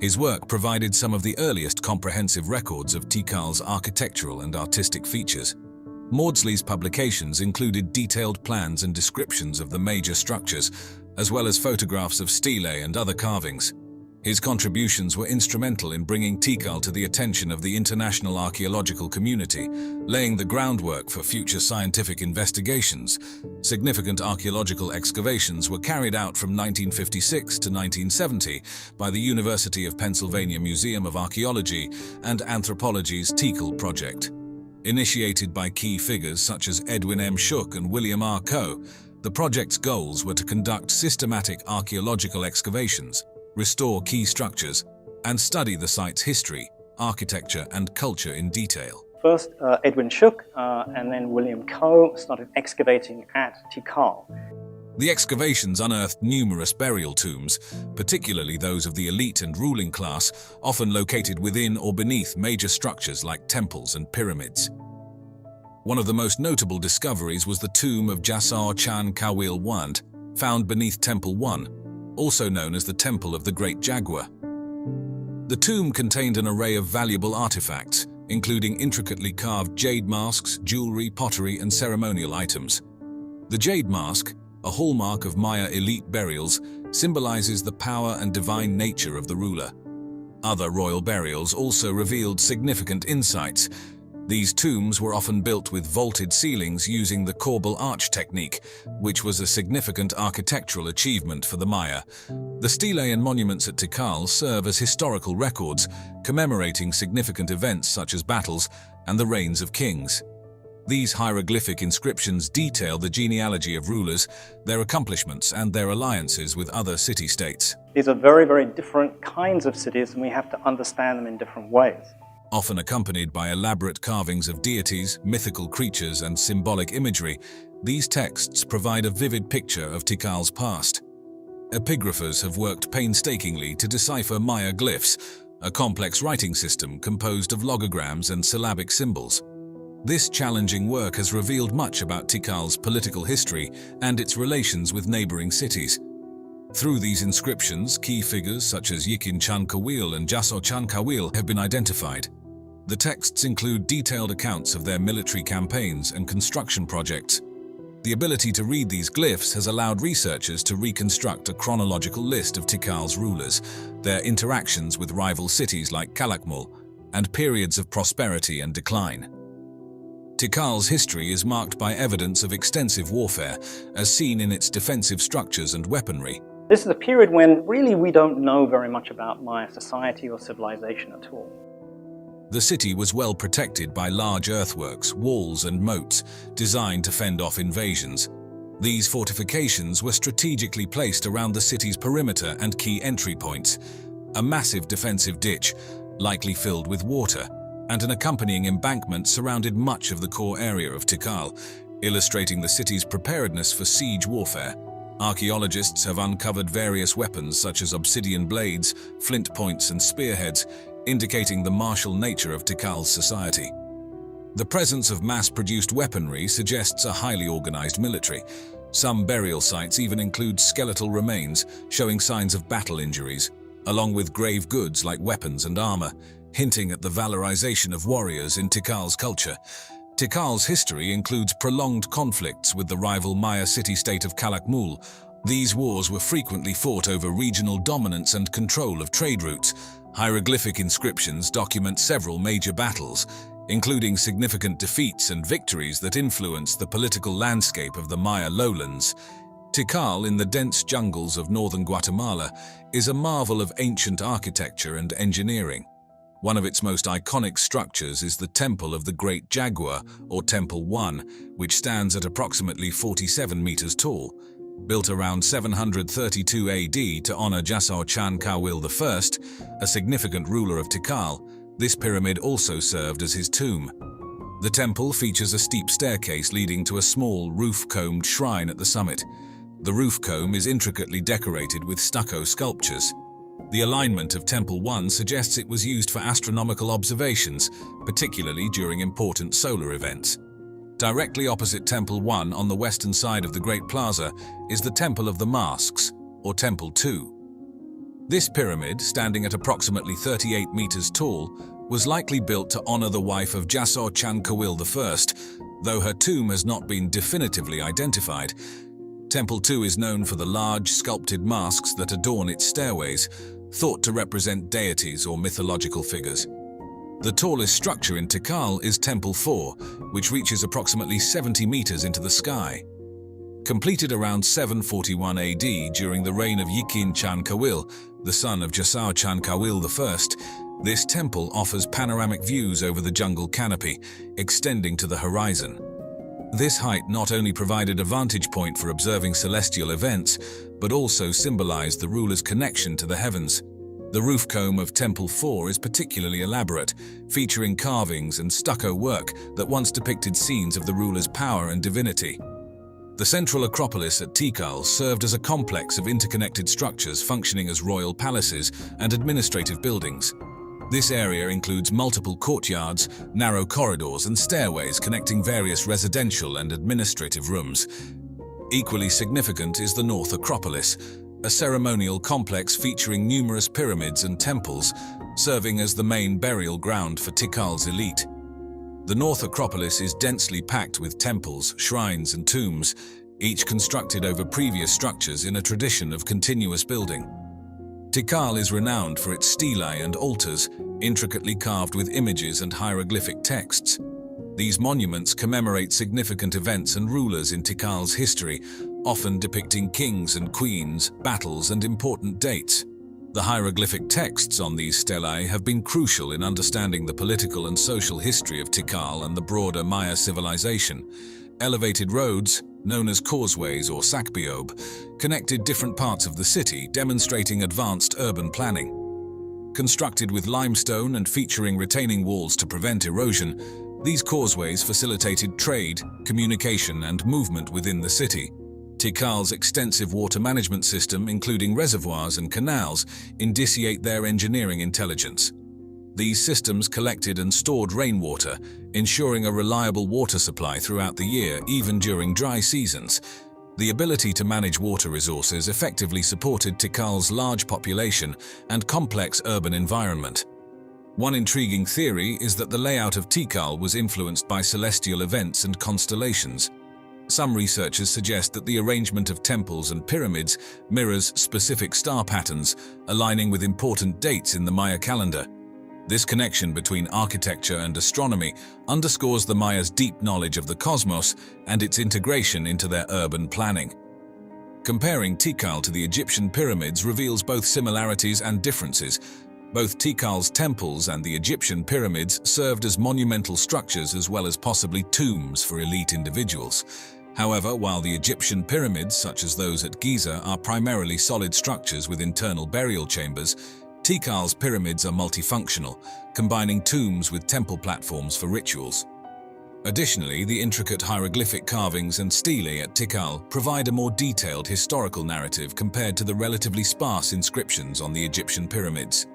His work provided some of the earliest comprehensive records of Tikal's architectural and artistic features. Maudsley's publications included detailed plans and descriptions of the major structures, as well as photographs of stele and other carvings. His contributions were instrumental in bringing Tikal to the attention of the international archaeological community, laying the groundwork for future scientific investigations. Significant archaeological excavations were carried out from 1956 to 1970 by the University of Pennsylvania Museum of Archaeology and Anthropology's Tikal project. Initiated by key figures such as Edwin M. Shook and William R. Coe, the project's goals were to conduct systematic archaeological excavations, restore key structures, and study the site's history, architecture, and culture in detail. First, Edwin Shook and then William Coe started excavating at Tikal. The excavations unearthed numerous burial tombs, particularly those of the elite and ruling class, often located within or beneath major structures like temples and pyramids. One of the most notable discoveries was the tomb of Jasar Chan Kawil Wand, found beneath Temple 1, also known as the Temple of the Great Jaguar. The tomb contained an array of valuable artifacts, including intricately carved jade masks, jewelry, pottery, and ceremonial items. The jade mask, a hallmark of Maya elite burials, symbolizes the power and divine nature of the ruler. Other royal burials also revealed significant insights. These tombs were often built with vaulted ceilings using the corbel arch technique, which was a significant architectural achievement for the Maya. The stele and monuments at Tikal serve as historical records, commemorating significant events such as battles and the reigns of kings. These hieroglyphic inscriptions detail the genealogy of rulers, their accomplishments, and their alliances with other city-states. These are very, very different kinds of cities, and we have to understand them in different ways. Often accompanied by elaborate carvings of deities, mythical creatures, and symbolic imagery, these texts provide a vivid picture of Tikal's past. Epigraphers have worked painstakingly to decipher Maya glyphs, a complex writing system composed of logograms and syllabic symbols. This challenging work has revealed much about Tikal's political history and its relations with neighboring cities. Through these inscriptions, key figures such as Yikin Chan Kawil and Jasar Chan Kawil have been identified. The texts include detailed accounts of their military campaigns and construction projects. The ability to read these glyphs has allowed researchers to reconstruct a chronological list of Tikal's rulers, their interactions with rival cities like Calakmul, and periods of prosperity and decline. Tikal's history is marked by evidence of extensive warfare, as seen in its defensive structures and weaponry. This is a period when really we don't know very much about Maya society or civilization at all. The city was well protected by large earthworks, walls, and moats designed to fend off invasions. These fortifications were strategically placed around the city's perimeter and key entry points. A massive defensive ditch, likely filled with water, and an accompanying embankment surrounded much of the core area of Tikal, illustrating the city's preparedness for siege warfare. Archaeologists have uncovered various weapons such as obsidian blades, flint points, and spearheads, indicating the martial nature of Tikal's society. The presence of mass-produced weaponry suggests a highly organized military. Some burial sites even include skeletal remains, showing signs of battle injuries, along with grave goods like weapons and armor, hinting at the valorization of warriors in Tikal's culture. Tikal's history includes prolonged conflicts with the rival Maya city-state of Calakmul. These wars were frequently fought over regional dominance and control of trade routes. Hieroglyphic inscriptions document several major battles, including significant defeats and victories that influenced the political landscape of the Maya lowlands. Tikal, in the dense jungles of northern Guatemala, is a marvel of ancient architecture and engineering. One of its most iconic structures is the Temple of the Great Jaguar, or Temple 1, which stands at approximately 47 meters tall. Built around 732 AD to honor Jasar Chan Kawil I, a significant ruler of Tikal, this pyramid also served as his tomb. The temple features a steep staircase leading to a small roof-combed shrine at the summit. The roof comb is intricately decorated with stucco sculptures. The alignment of Temple 1 suggests it was used for astronomical observations, particularly during important solar events. Directly opposite Temple 1 on the western side of the Great Plaza is the Temple of the Masks, or Temple 2. This pyramid, standing at approximately 38 meters tall, was likely built to honor the wife of Jasor Chankawil I, though her tomb has not been definitively identified. Temple 2 is known for the large, sculpted masks that adorn its stairways, thought to represent deities or mythological figures. The tallest structure in Tikal is Temple 4, which reaches approximately 70 meters into the sky. Completed around 741 AD during the reign of Yikin Chankawil, the son of Jasor Chankawil I, this temple offers panoramic views over the jungle canopy, extending to the horizon. This height not only provided a vantage point for observing celestial events, but also symbolized the ruler's connection to the heavens. The roof comb of Temple 4 is particularly elaborate, featuring carvings and stucco work that once depicted scenes of the ruler's power and divinity. The central Acropolis at Tikal served as a complex of interconnected structures functioning as royal palaces and administrative buildings. This area includes multiple courtyards, narrow corridors, and stairways connecting various residential and administrative rooms. Equally significant is the North Acropolis, a ceremonial complex featuring numerous pyramids and temples, serving as the main burial ground for Tikal's elite. The North Acropolis is densely packed with temples, shrines, and tombs, each constructed over previous structures in a tradition of continuous building. Tikal is renowned for its stelae and altars, intricately carved with images and hieroglyphic texts. These monuments commemorate significant events and rulers in Tikal's history, often depicting kings and queens, battles, and important dates. The hieroglyphic texts on these stelae have been crucial in understanding the political and social history of Tikal and the broader Maya civilization. Elevated roads, known as causeways or sakbiob, connected different parts of the city, demonstrating advanced urban planning. Constructed with limestone and featuring retaining walls to prevent erosion, these causeways facilitated trade, communication, and movement within the city. Tikal's extensive water management system, including reservoirs and canals, indicate their engineering intelligence. These systems collected and stored rainwater, ensuring a reliable water supply throughout the year, even during dry seasons. The ability to manage water resources effectively supported Tikal's large population and complex urban environment. One intriguing theory is that the layout of Tikal was influenced by celestial events and constellations. Some researchers suggest that the arrangement of temples and pyramids mirrors specific star patterns, aligning with important dates in the Maya calendar. This connection between architecture and astronomy underscores the Mayas' deep knowledge of the cosmos and its integration into their urban planning. Comparing Tikal to the Egyptian pyramids reveals both similarities and differences. Both Tikal's temples and the Egyptian pyramids served as monumental structures as well as possibly tombs for elite individuals. However, while the Egyptian pyramids, such as those at Giza, are primarily solid structures with internal burial chambers, Tikal's pyramids are multifunctional, combining tombs with temple platforms for rituals. Additionally, the intricate hieroglyphic carvings and stelae at Tikal provide a more detailed historical narrative compared to the relatively sparse inscriptions on the Egyptian pyramids.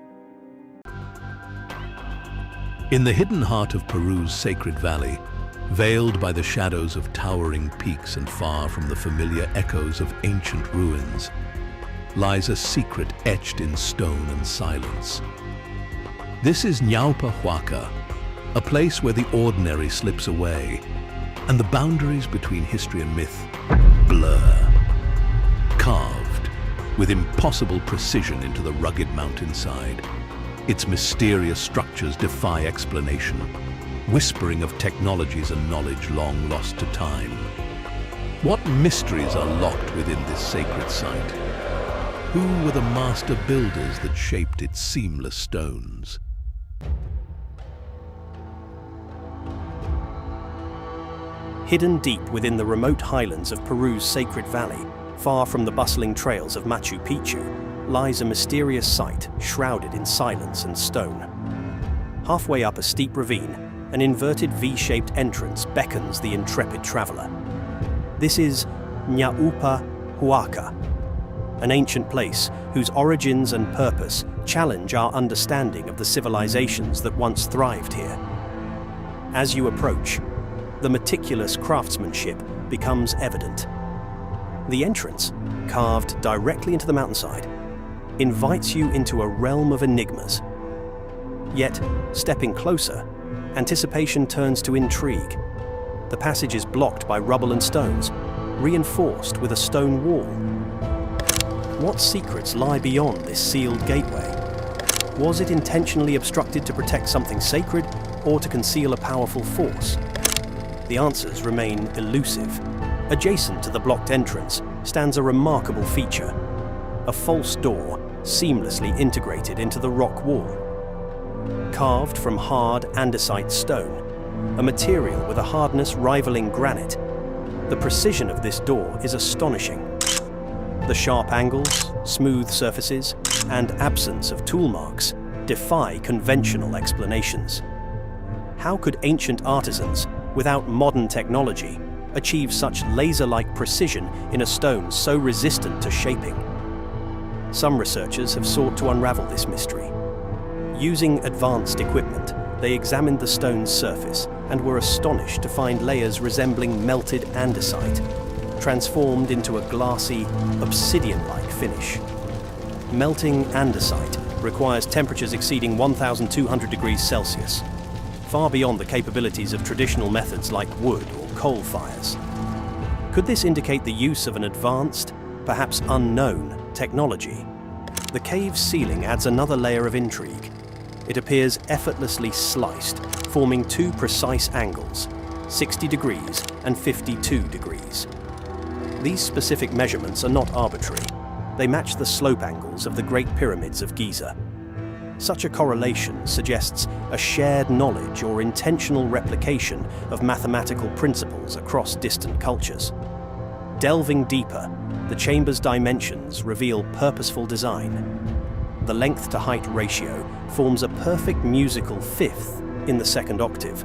In the hidden heart of Peru's sacred valley, veiled by the shadows of towering peaks and far from the familiar echoes of ancient ruins, lies a secret etched in stone and silence. This is Naupa Huaka, a place where the ordinary slips away and the boundaries between history and myth blur. Carved with impossible precision into the rugged mountainside, its mysterious structures defy explanation, whispering of technologies and knowledge long lost to time. What mysteries are locked within this sacred site? Who were the master builders that shaped its seamless stones? Hidden deep within the remote highlands of Peru's sacred valley, far from the bustling trails of Machu Picchu, lies a mysterious site shrouded in silence and stone. Halfway up a steep ravine, an inverted V-shaped entrance beckons the intrepid traveler. This is Naupa Huaka, an ancient place whose origins and purpose challenge our understanding of the civilizations that once thrived here. As you approach, the meticulous craftsmanship becomes evident. The entrance, carved directly into the mountainside, invites you into a realm of enigmas. Yet, stepping closer, anticipation turns to intrigue. The passage is blocked by rubble and stones, reinforced with a stone wall. What secrets lie beyond this sealed gateway? Was it intentionally obstructed to protect something sacred or to conceal a powerful force? The answers remain elusive. Adjacent to the blocked entrance stands a remarkable feature: a false door seamlessly integrated into the rock wall. Carved from hard andesite stone, a material with a hardness rivaling granite, the precision of this door is astonishing. The sharp angles, smooth surfaces, and absence of tool marks defy conventional explanations. How could ancient artisans, without modern technology, achieve such laser-like precision in a stone so resistant to shaping? Some researchers have sought to unravel this mystery. Using advanced equipment, they examined the stone's surface and were astonished to find layers resembling melted andesite, transformed into a glassy, obsidian-like finish. Melting andesite requires temperatures exceeding 1,200 degrees Celsius, far beyond the capabilities of traditional methods like wood or coal fires. Could this indicate the use of an advanced, perhaps unknown, technology? The cave's ceiling adds another layer of intrigue. It appears effortlessly sliced, forming two precise angles, 60 degrees and 52 degrees. These specific measurements are not arbitrary. They match the slope angles of the Great Pyramids of Giza. Such a correlation suggests a shared knowledge or intentional replication of mathematical principles across distant cultures. Delving deeper, the chamber's dimensions reveal purposeful design. The length-to-height ratio forms a perfect musical fifth in the second octave,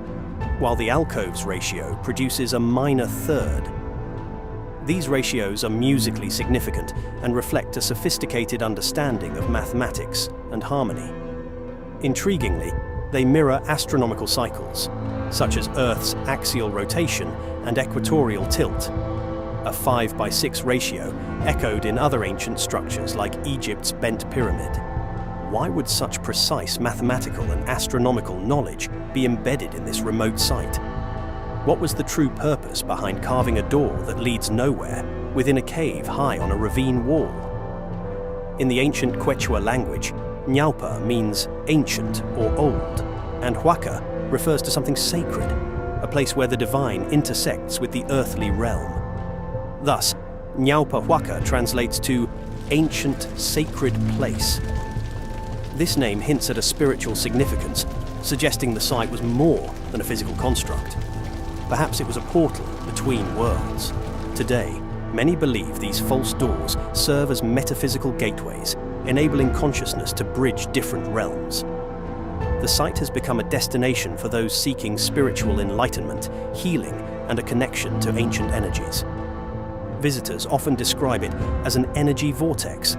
while the alcove's ratio produces a minor third. These ratios are musically significant and reflect a sophisticated understanding of mathematics and harmony. Intriguingly, they mirror astronomical cycles, such as Earth's axial rotation and equatorial tilt. A 5:6 ratio echoed in other ancient structures like Egypt's bent pyramid. Why would such precise mathematical and astronomical knowledge be embedded in this remote site? What was the true purpose behind carving a door that leads nowhere within a cave high on a ravine wall? In the ancient Quechua language, Naupa means ancient or old, and Huaka refers to something sacred, a place where the divine intersects with the earthly realm. Thus, Naupa Huaka translates to ancient sacred place. This name hints at a spiritual significance, suggesting the site was more than a physical construct. Perhaps it was a portal between worlds. Today, many believe these false doors serve as metaphysical gateways, enabling consciousness to bridge different realms. The site has become a destination for those seeking spiritual enlightenment, healing, and a connection to ancient energies. Visitors often describe it as an energy vortex,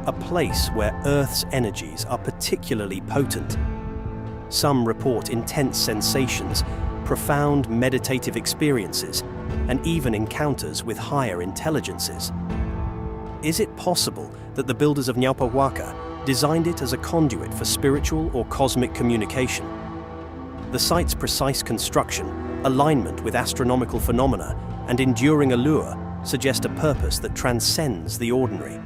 a place where Earth's energies are particularly potent. Some report intense sensations, profound meditative experiences, and even encounters with higher intelligences. Is it possible that the builders of Naupa Huaka designed it as a conduit for spiritual or cosmic communication? The site's precise construction, alignment with astronomical phenomena, and enduring allure suggest a purpose that transcends the ordinary.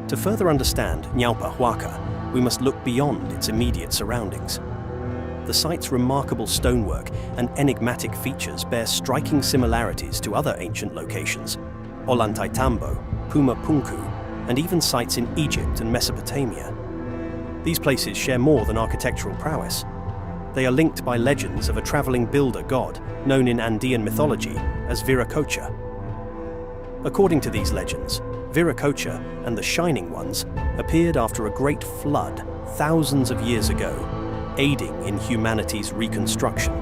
To further understand Naupa Huaka, we must look beyond its immediate surroundings. The site's remarkable stonework and enigmatic features bear striking similarities to other ancient locations, Ollantaytambo, Puma Punku, and even sites in Egypt and Mesopotamia. These places share more than architectural prowess. They are linked by legends of a traveling builder god known in Andean mythology as Viracocha. According to these legends, Viracocha and the Shining Ones appeared after a great flood thousands of years ago, aiding in humanity's reconstruction.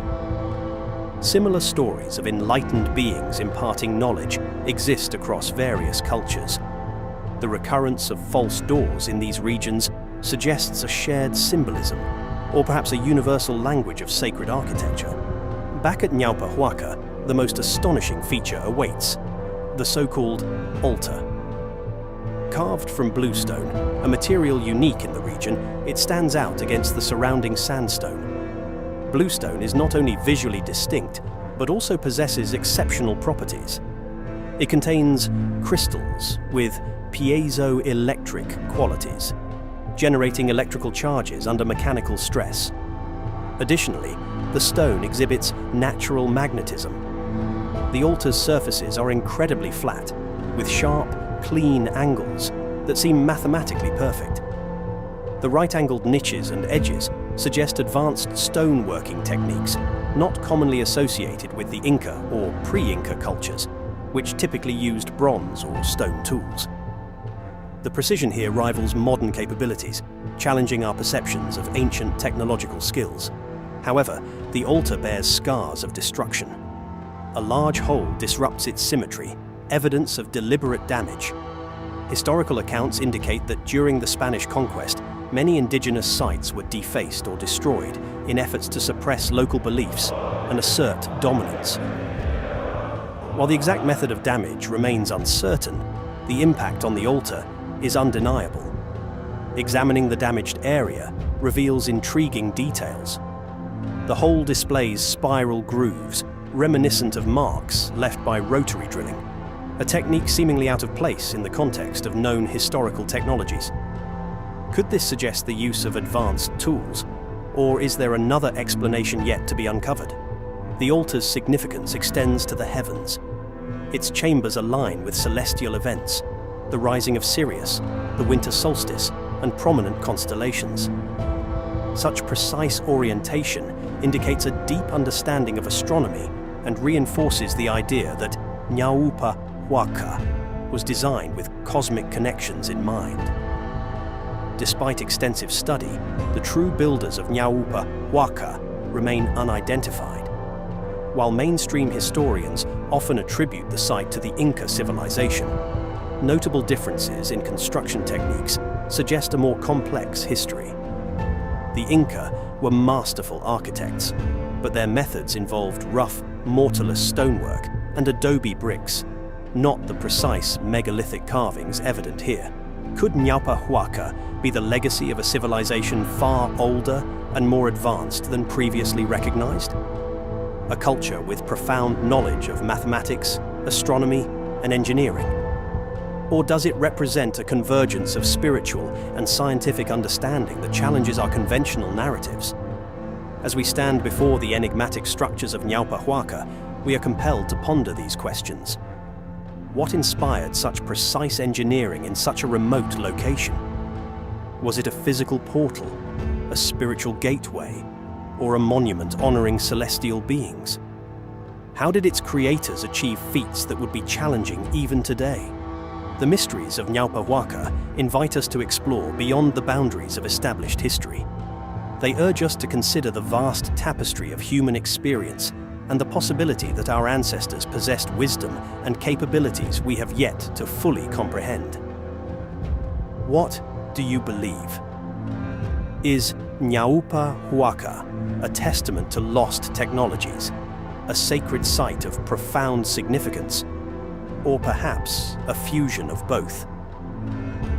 Similar stories of enlightened beings imparting knowledge exist across various cultures. The recurrence of false doors in these regions suggests a shared symbolism, or perhaps a universal language of sacred architecture. Back at Naupa Huaka, the most astonishing feature awaits: the so-called altar. Carved from bluestone, a material unique in the region, it stands out against the surrounding sandstone. Bluestone is not only visually distinct, but also possesses exceptional properties. It contains crystals with piezoelectric qualities, generating electrical charges under mechanical stress. Additionally, the stone exhibits natural magnetism. The altar's surfaces are incredibly flat, with sharp, clean angles that seem mathematically perfect. The right-angled niches and edges suggest advanced stoneworking techniques not commonly associated with the Inca or pre-Inca cultures, which typically used bronze or stone tools. The precision here rivals modern capabilities, challenging our perceptions of ancient technological skills. However, the altar bears scars of destruction. A large hole disrupts its symmetry, evidence of deliberate damage. Historical accounts indicate that during the Spanish conquest, many indigenous sites were defaced or destroyed in efforts to suppress local beliefs and assert dominance. While the exact method of damage remains uncertain, the impact on the altar is undeniable. Examining the damaged area reveals intriguing details. The hole displays spiral grooves, reminiscent of marks left by rotary drilling, a technique seemingly out of place in the context of known historical technologies. Could this suggest the use of advanced tools, or is there another explanation yet to be uncovered? The altar's significance extends to the heavens. Its chambers align with celestial events, the rising of Sirius, the winter solstice, and prominent constellations. Such precise orientation indicates a deep understanding of astronomy and reinforces the idea that Naupa Huaka was designed with cosmic connections in mind. Despite extensive study, the true builders of Naupa Huaka remain unidentified. While mainstream historians often attribute the site to the Inca civilization, notable differences in construction techniques suggest a more complex history. The Inca were masterful architects, but their methods involved rough, mortarless stonework and adobe bricks, not the precise megalithic carvings evident here. Could Naupa Huaka be the legacy of a civilization far older and more advanced than previously recognized? A culture with profound knowledge of mathematics, astronomy, and engineering? Or does it represent a convergence of spiritual and scientific understanding that challenges our conventional narratives? As we stand before the enigmatic structures of Naupa Huaka, we are compelled to ponder these questions. What inspired such precise engineering in such a remote location? Was it a physical portal, a spiritual gateway, or a monument honoring celestial beings? How did its creators achieve feats that would be challenging even today? The mysteries of Naupa Huaka invite us to explore beyond the boundaries of established history. They urge us to consider the vast tapestry of human experience and the possibility that our ancestors possessed wisdom and capabilities we have yet to fully comprehend. What do you believe? Is Naupa Huaka a testament to lost technologies, a sacred site of profound significance, or perhaps a fusion of both?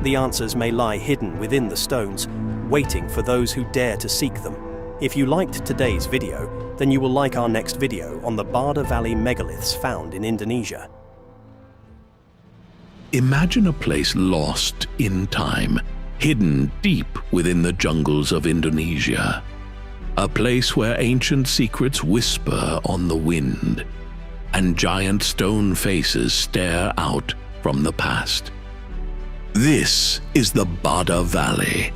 The answers may lie hidden within the stones, waiting for those who dare to seek them. If you liked today's video, then you will like our next video on the Bada Valley megaliths found in Indonesia. Imagine a place lost in time, hidden deep within the jungles of Indonesia. A place where ancient secrets whisper on the wind, and giant stone faces stare out from the past. This is the Bada Valley,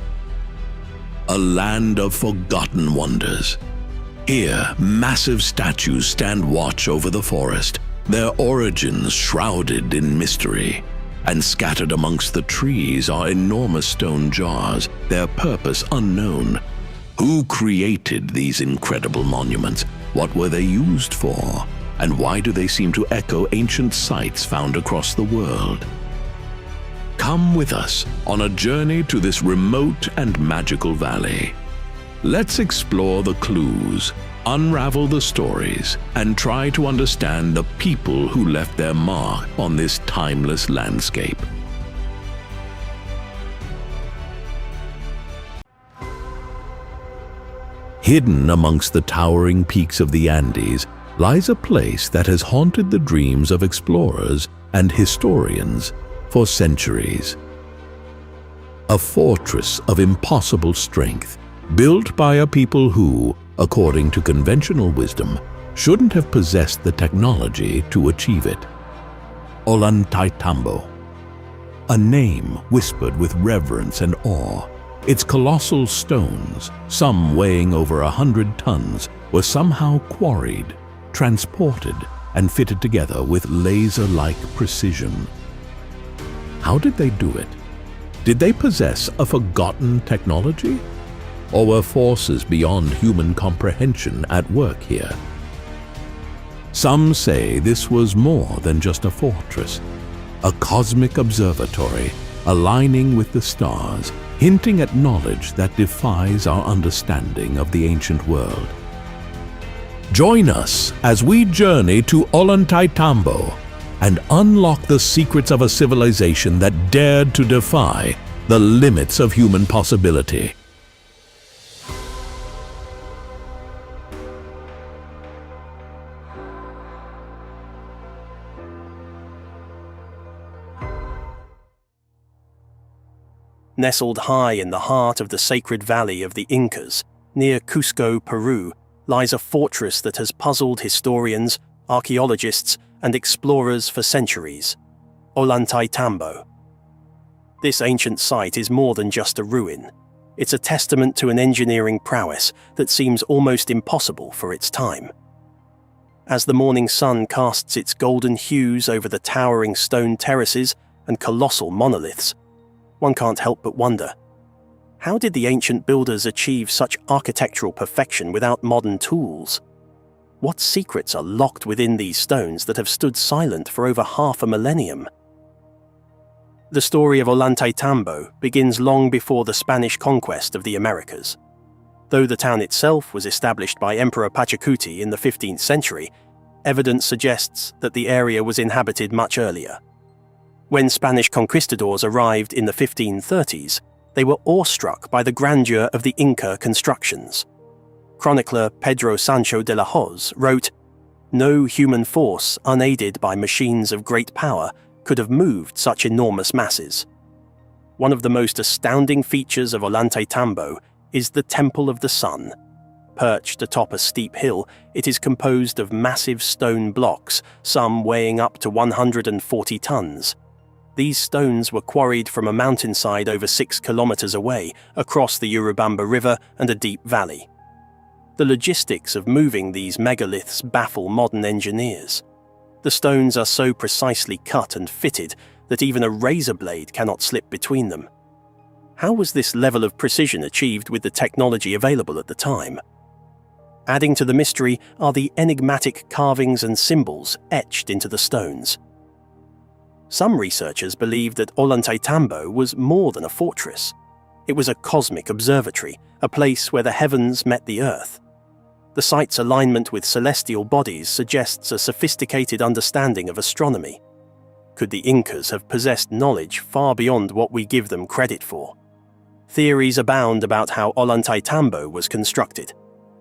a land of forgotten wonders. Here, massive statues stand watch over the forest, their origins shrouded in mystery. And scattered amongst the trees are enormous stone jars, their purpose unknown. Who created these incredible monuments? What were they used for? And why do they seem to echo ancient sites found across the world? Come with us on a journey to this remote and magical valley. Let's explore the clues, unravel the stories, and try to understand the people who left their mark on this timeless landscape. Hidden amongst the towering peaks of the Andes lies a place that has haunted the dreams of explorers and historians for centuries. A fortress of impossible strength, built by a people who, according to conventional wisdom, shouldn't have possessed the technology to achieve it. Ollantaytambo. A name whispered with reverence and awe. Its colossal stones, some weighing over 100 tons, were somehow quarried, transported, and fitted together with laser-like precision. How did they do it? Did they possess a forgotten technology? Or were forces beyond human comprehension at work here? Some say this was more than just a fortress, a cosmic observatory aligning with the stars, hinting at knowledge that defies our understanding of the ancient world. Join us as we journey to Ollantaytambo and unlock the secrets of a civilization that dared to defy the limits of human possibility. Nestled high in the heart of the sacred valley of the Incas, near Cusco, Peru, lies a fortress that has puzzled historians, archaeologists, and explorers for centuries: Ollantaytambo. This ancient site is more than just a ruin. It's a testament to an engineering prowess that seems almost impossible for its time. As the morning sun casts its golden hues over the towering stone terraces and colossal monoliths, one can't help but wonder, how did the ancient builders achieve such architectural perfection without modern tools? What secrets are locked within these stones that have stood silent for over half a millennium? The story of Ollantaytambo begins long before the Spanish conquest of the Americas. Though the town itself was established by Emperor Pachacuti in the 15th century, evidence suggests that the area was inhabited much earlier. When Spanish conquistadors arrived in the 1530s, they were awestruck by the grandeur of the Inca constructions. Chronicler Pedro Sancho de la Hoz wrote, "No human force unaided by machines of great power could have moved such enormous masses." One of the most astounding features of Ollantaytambo is the Temple of the Sun. Perched atop a steep hill, it is composed of massive stone blocks, some weighing up to 140 tons. These stones were quarried from a mountainside over 6 kilometers away, across the Urubamba River and a deep valley. The logistics of moving these megaliths baffle modern engineers. The stones are so precisely cut and fitted that even a razor blade cannot slip between them. How was this level of precision achieved with the technology available at the time? Adding to the mystery are the enigmatic carvings and symbols etched into the stones. Some researchers believe that Ollantaytambo was more than a fortress. It was a cosmic observatory, a place where the heavens met the earth. The site's alignment with celestial bodies suggests a sophisticated understanding of astronomy. Could the Incas have possessed knowledge far beyond what we give them credit for? Theories abound about how Ollantaytambo was constructed.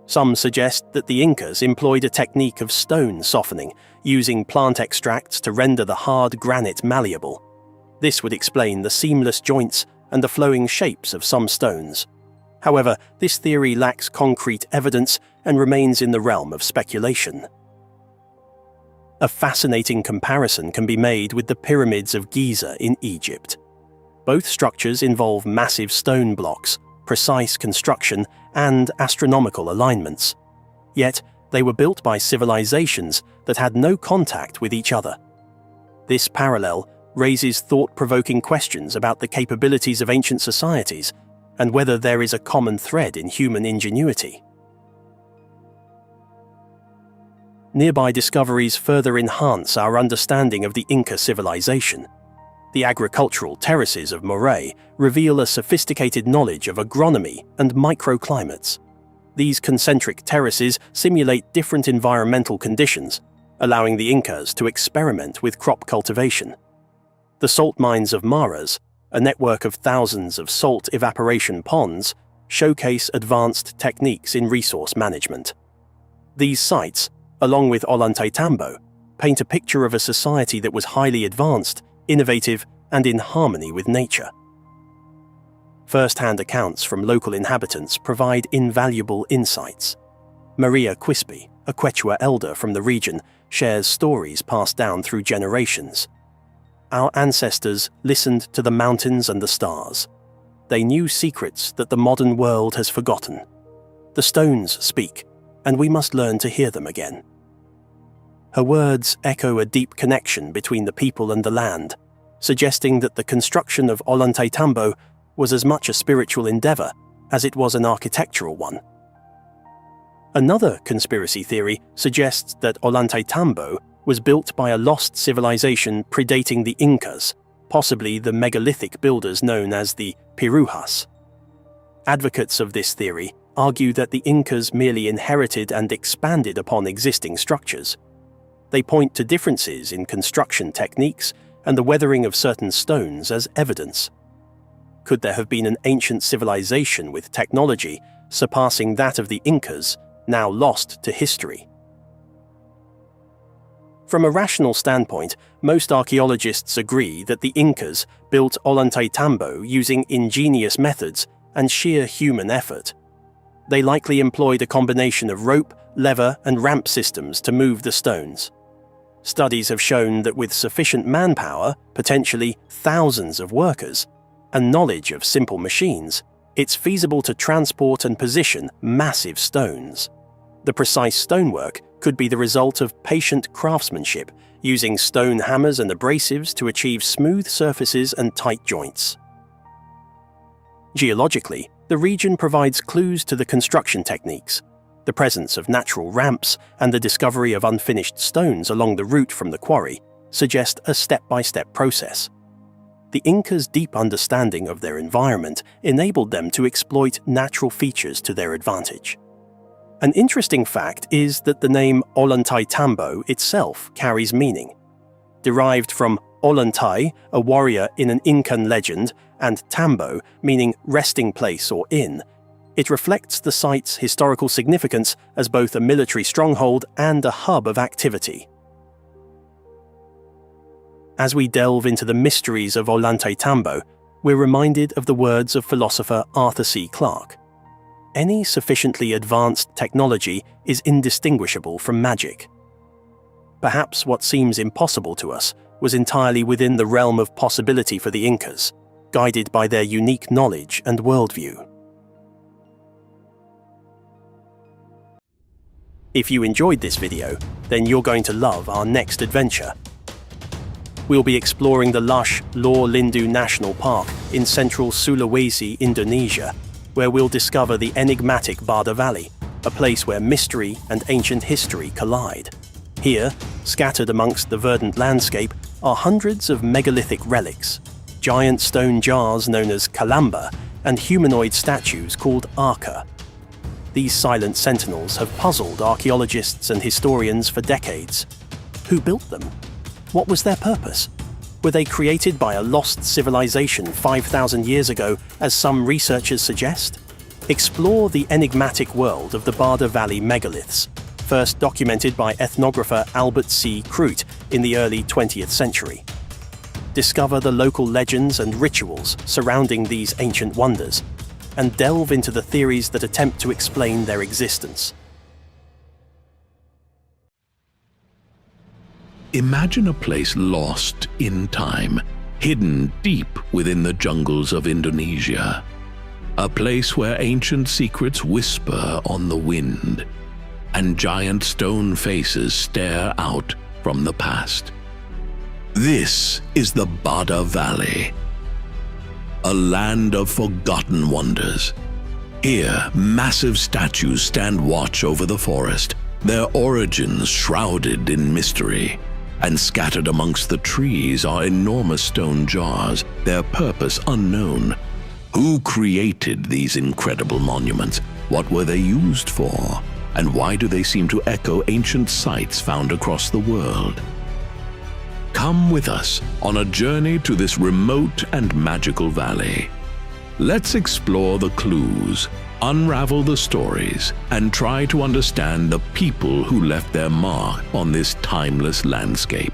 Some suggest that the Incas employed a technique of stone softening, using plant extracts to render the hard granite malleable. This would explain the seamless joints and the flowing shapes of some stones. However, this theory lacks concrete evidence and remains in the realm of speculation. A fascinating comparison can be made with the pyramids of Giza in Egypt. Both structures involve massive stone blocks, precise construction, and astronomical alignments. Yet, they were built by civilizations that had no contact with each other. This parallel raises thought-provoking questions about the capabilities of ancient societies and whether there is a common thread in human ingenuity. Nearby discoveries further enhance our understanding of the Inca civilization. The agricultural terraces of Moray reveal a sophisticated knowledge of agronomy and microclimates. These concentric terraces simulate different environmental conditions, allowing the Incas to experiment with crop cultivation. The salt mines of Maras, a network of thousands of salt evaporation ponds, showcase advanced techniques in resource management. These sites, along with Ollantaytambo, paint a picture of a society that was highly advanced, innovative, and in harmony with nature. First-hand accounts from local inhabitants provide invaluable insights. Maria Quispe, a Quechua elder from the region, shares stories passed down through generations. Our ancestors listened to the mountains and the stars. They knew secrets that the modern world has forgotten. The stones speak, and we must learn to hear them again. Her words echo a deep connection between the people and the land, suggesting that the construction of Ollantaytambo was as much a spiritual endeavor as it was an architectural one. Another conspiracy theory suggests that Ollantaytambo was built by a lost civilization predating the Incas, possibly the megalithic builders known as the Pirujas. Advocates of this theory argue that the Incas merely inherited and expanded upon existing structures. They point to differences in construction techniques and the weathering of certain stones as evidence. Could there have been an ancient civilization with technology surpassing that of the Incas, now lost to history? From a rational standpoint, most archaeologists agree that the Incas built Ollantaytambo using ingenious methods and sheer human effort. They likely employed a combination of rope, lever, and ramp systems to move the stones. Studies have shown that with sufficient manpower, potentially thousands of workers, and knowledge of simple machines, it's feasible to transport and position massive stones. The precise stonework could be the result of patient craftsmanship, using stone hammers and abrasives to achieve smooth surfaces and tight joints. Geologically, the region provides clues to the construction techniques. The presence of natural ramps and the discovery of unfinished stones along the route from the quarry suggest a step-by-step process. The Incas' deep understanding of their environment enabled them to exploit natural features to their advantage. An interesting fact is that the name Ollantaytambo itself carries meaning. Derived from Ollantay, a warrior in an Incan legend, and Tambo, meaning resting place or inn, it reflects the site's historical significance as both a military stronghold and a hub of activity. As we delve into the mysteries of Ollantaytambo, we're reminded of the words of philosopher Arthur C. Clarke. Any sufficiently advanced technology is indistinguishable from magic. Perhaps what seems impossible to us was entirely within the realm of possibility for the Incas, guided by their unique knowledge and worldview. If you enjoyed this video, then you're going to love our next adventure. We'll be exploring the lush Lor Lindu National Park in central Sulawesi, Indonesia, where we'll discover the enigmatic Bada Valley, a place where mystery and ancient history collide. Here, scattered amongst the verdant landscape, are hundreds of megalithic relics, giant stone jars known as kalamba, and humanoid statues called arca. These silent sentinels have puzzled archaeologists and historians for decades. Who built them? What was their purpose? Were they created by a lost civilization 5,000 years ago, as some researchers suggest? Explore the enigmatic world of the Bada Valley megaliths, first documented by ethnographer Albert C. Kroot in the early 20th century. Discover the local legends and rituals surrounding these ancient wonders, and delve into the theories that attempt to explain their existence. Imagine a place lost in time, hidden deep within the jungles of Indonesia. A place where ancient secrets whisper on the wind, and giant stone faces stare out from the past. This is the Bada Valley, a land of forgotten wonders. Here, massive statues stand watch over the forest, their origins shrouded in mystery. And scattered amongst the trees are enormous stone jars, their purpose unknown. Who created these incredible monuments? What were they used for? And why do they seem to echo ancient sites found across the world? Come with us on a journey to this remote and magical valley. Let's explore the clues, unravel the stories, and try to understand the people who left their mark on this timeless landscape.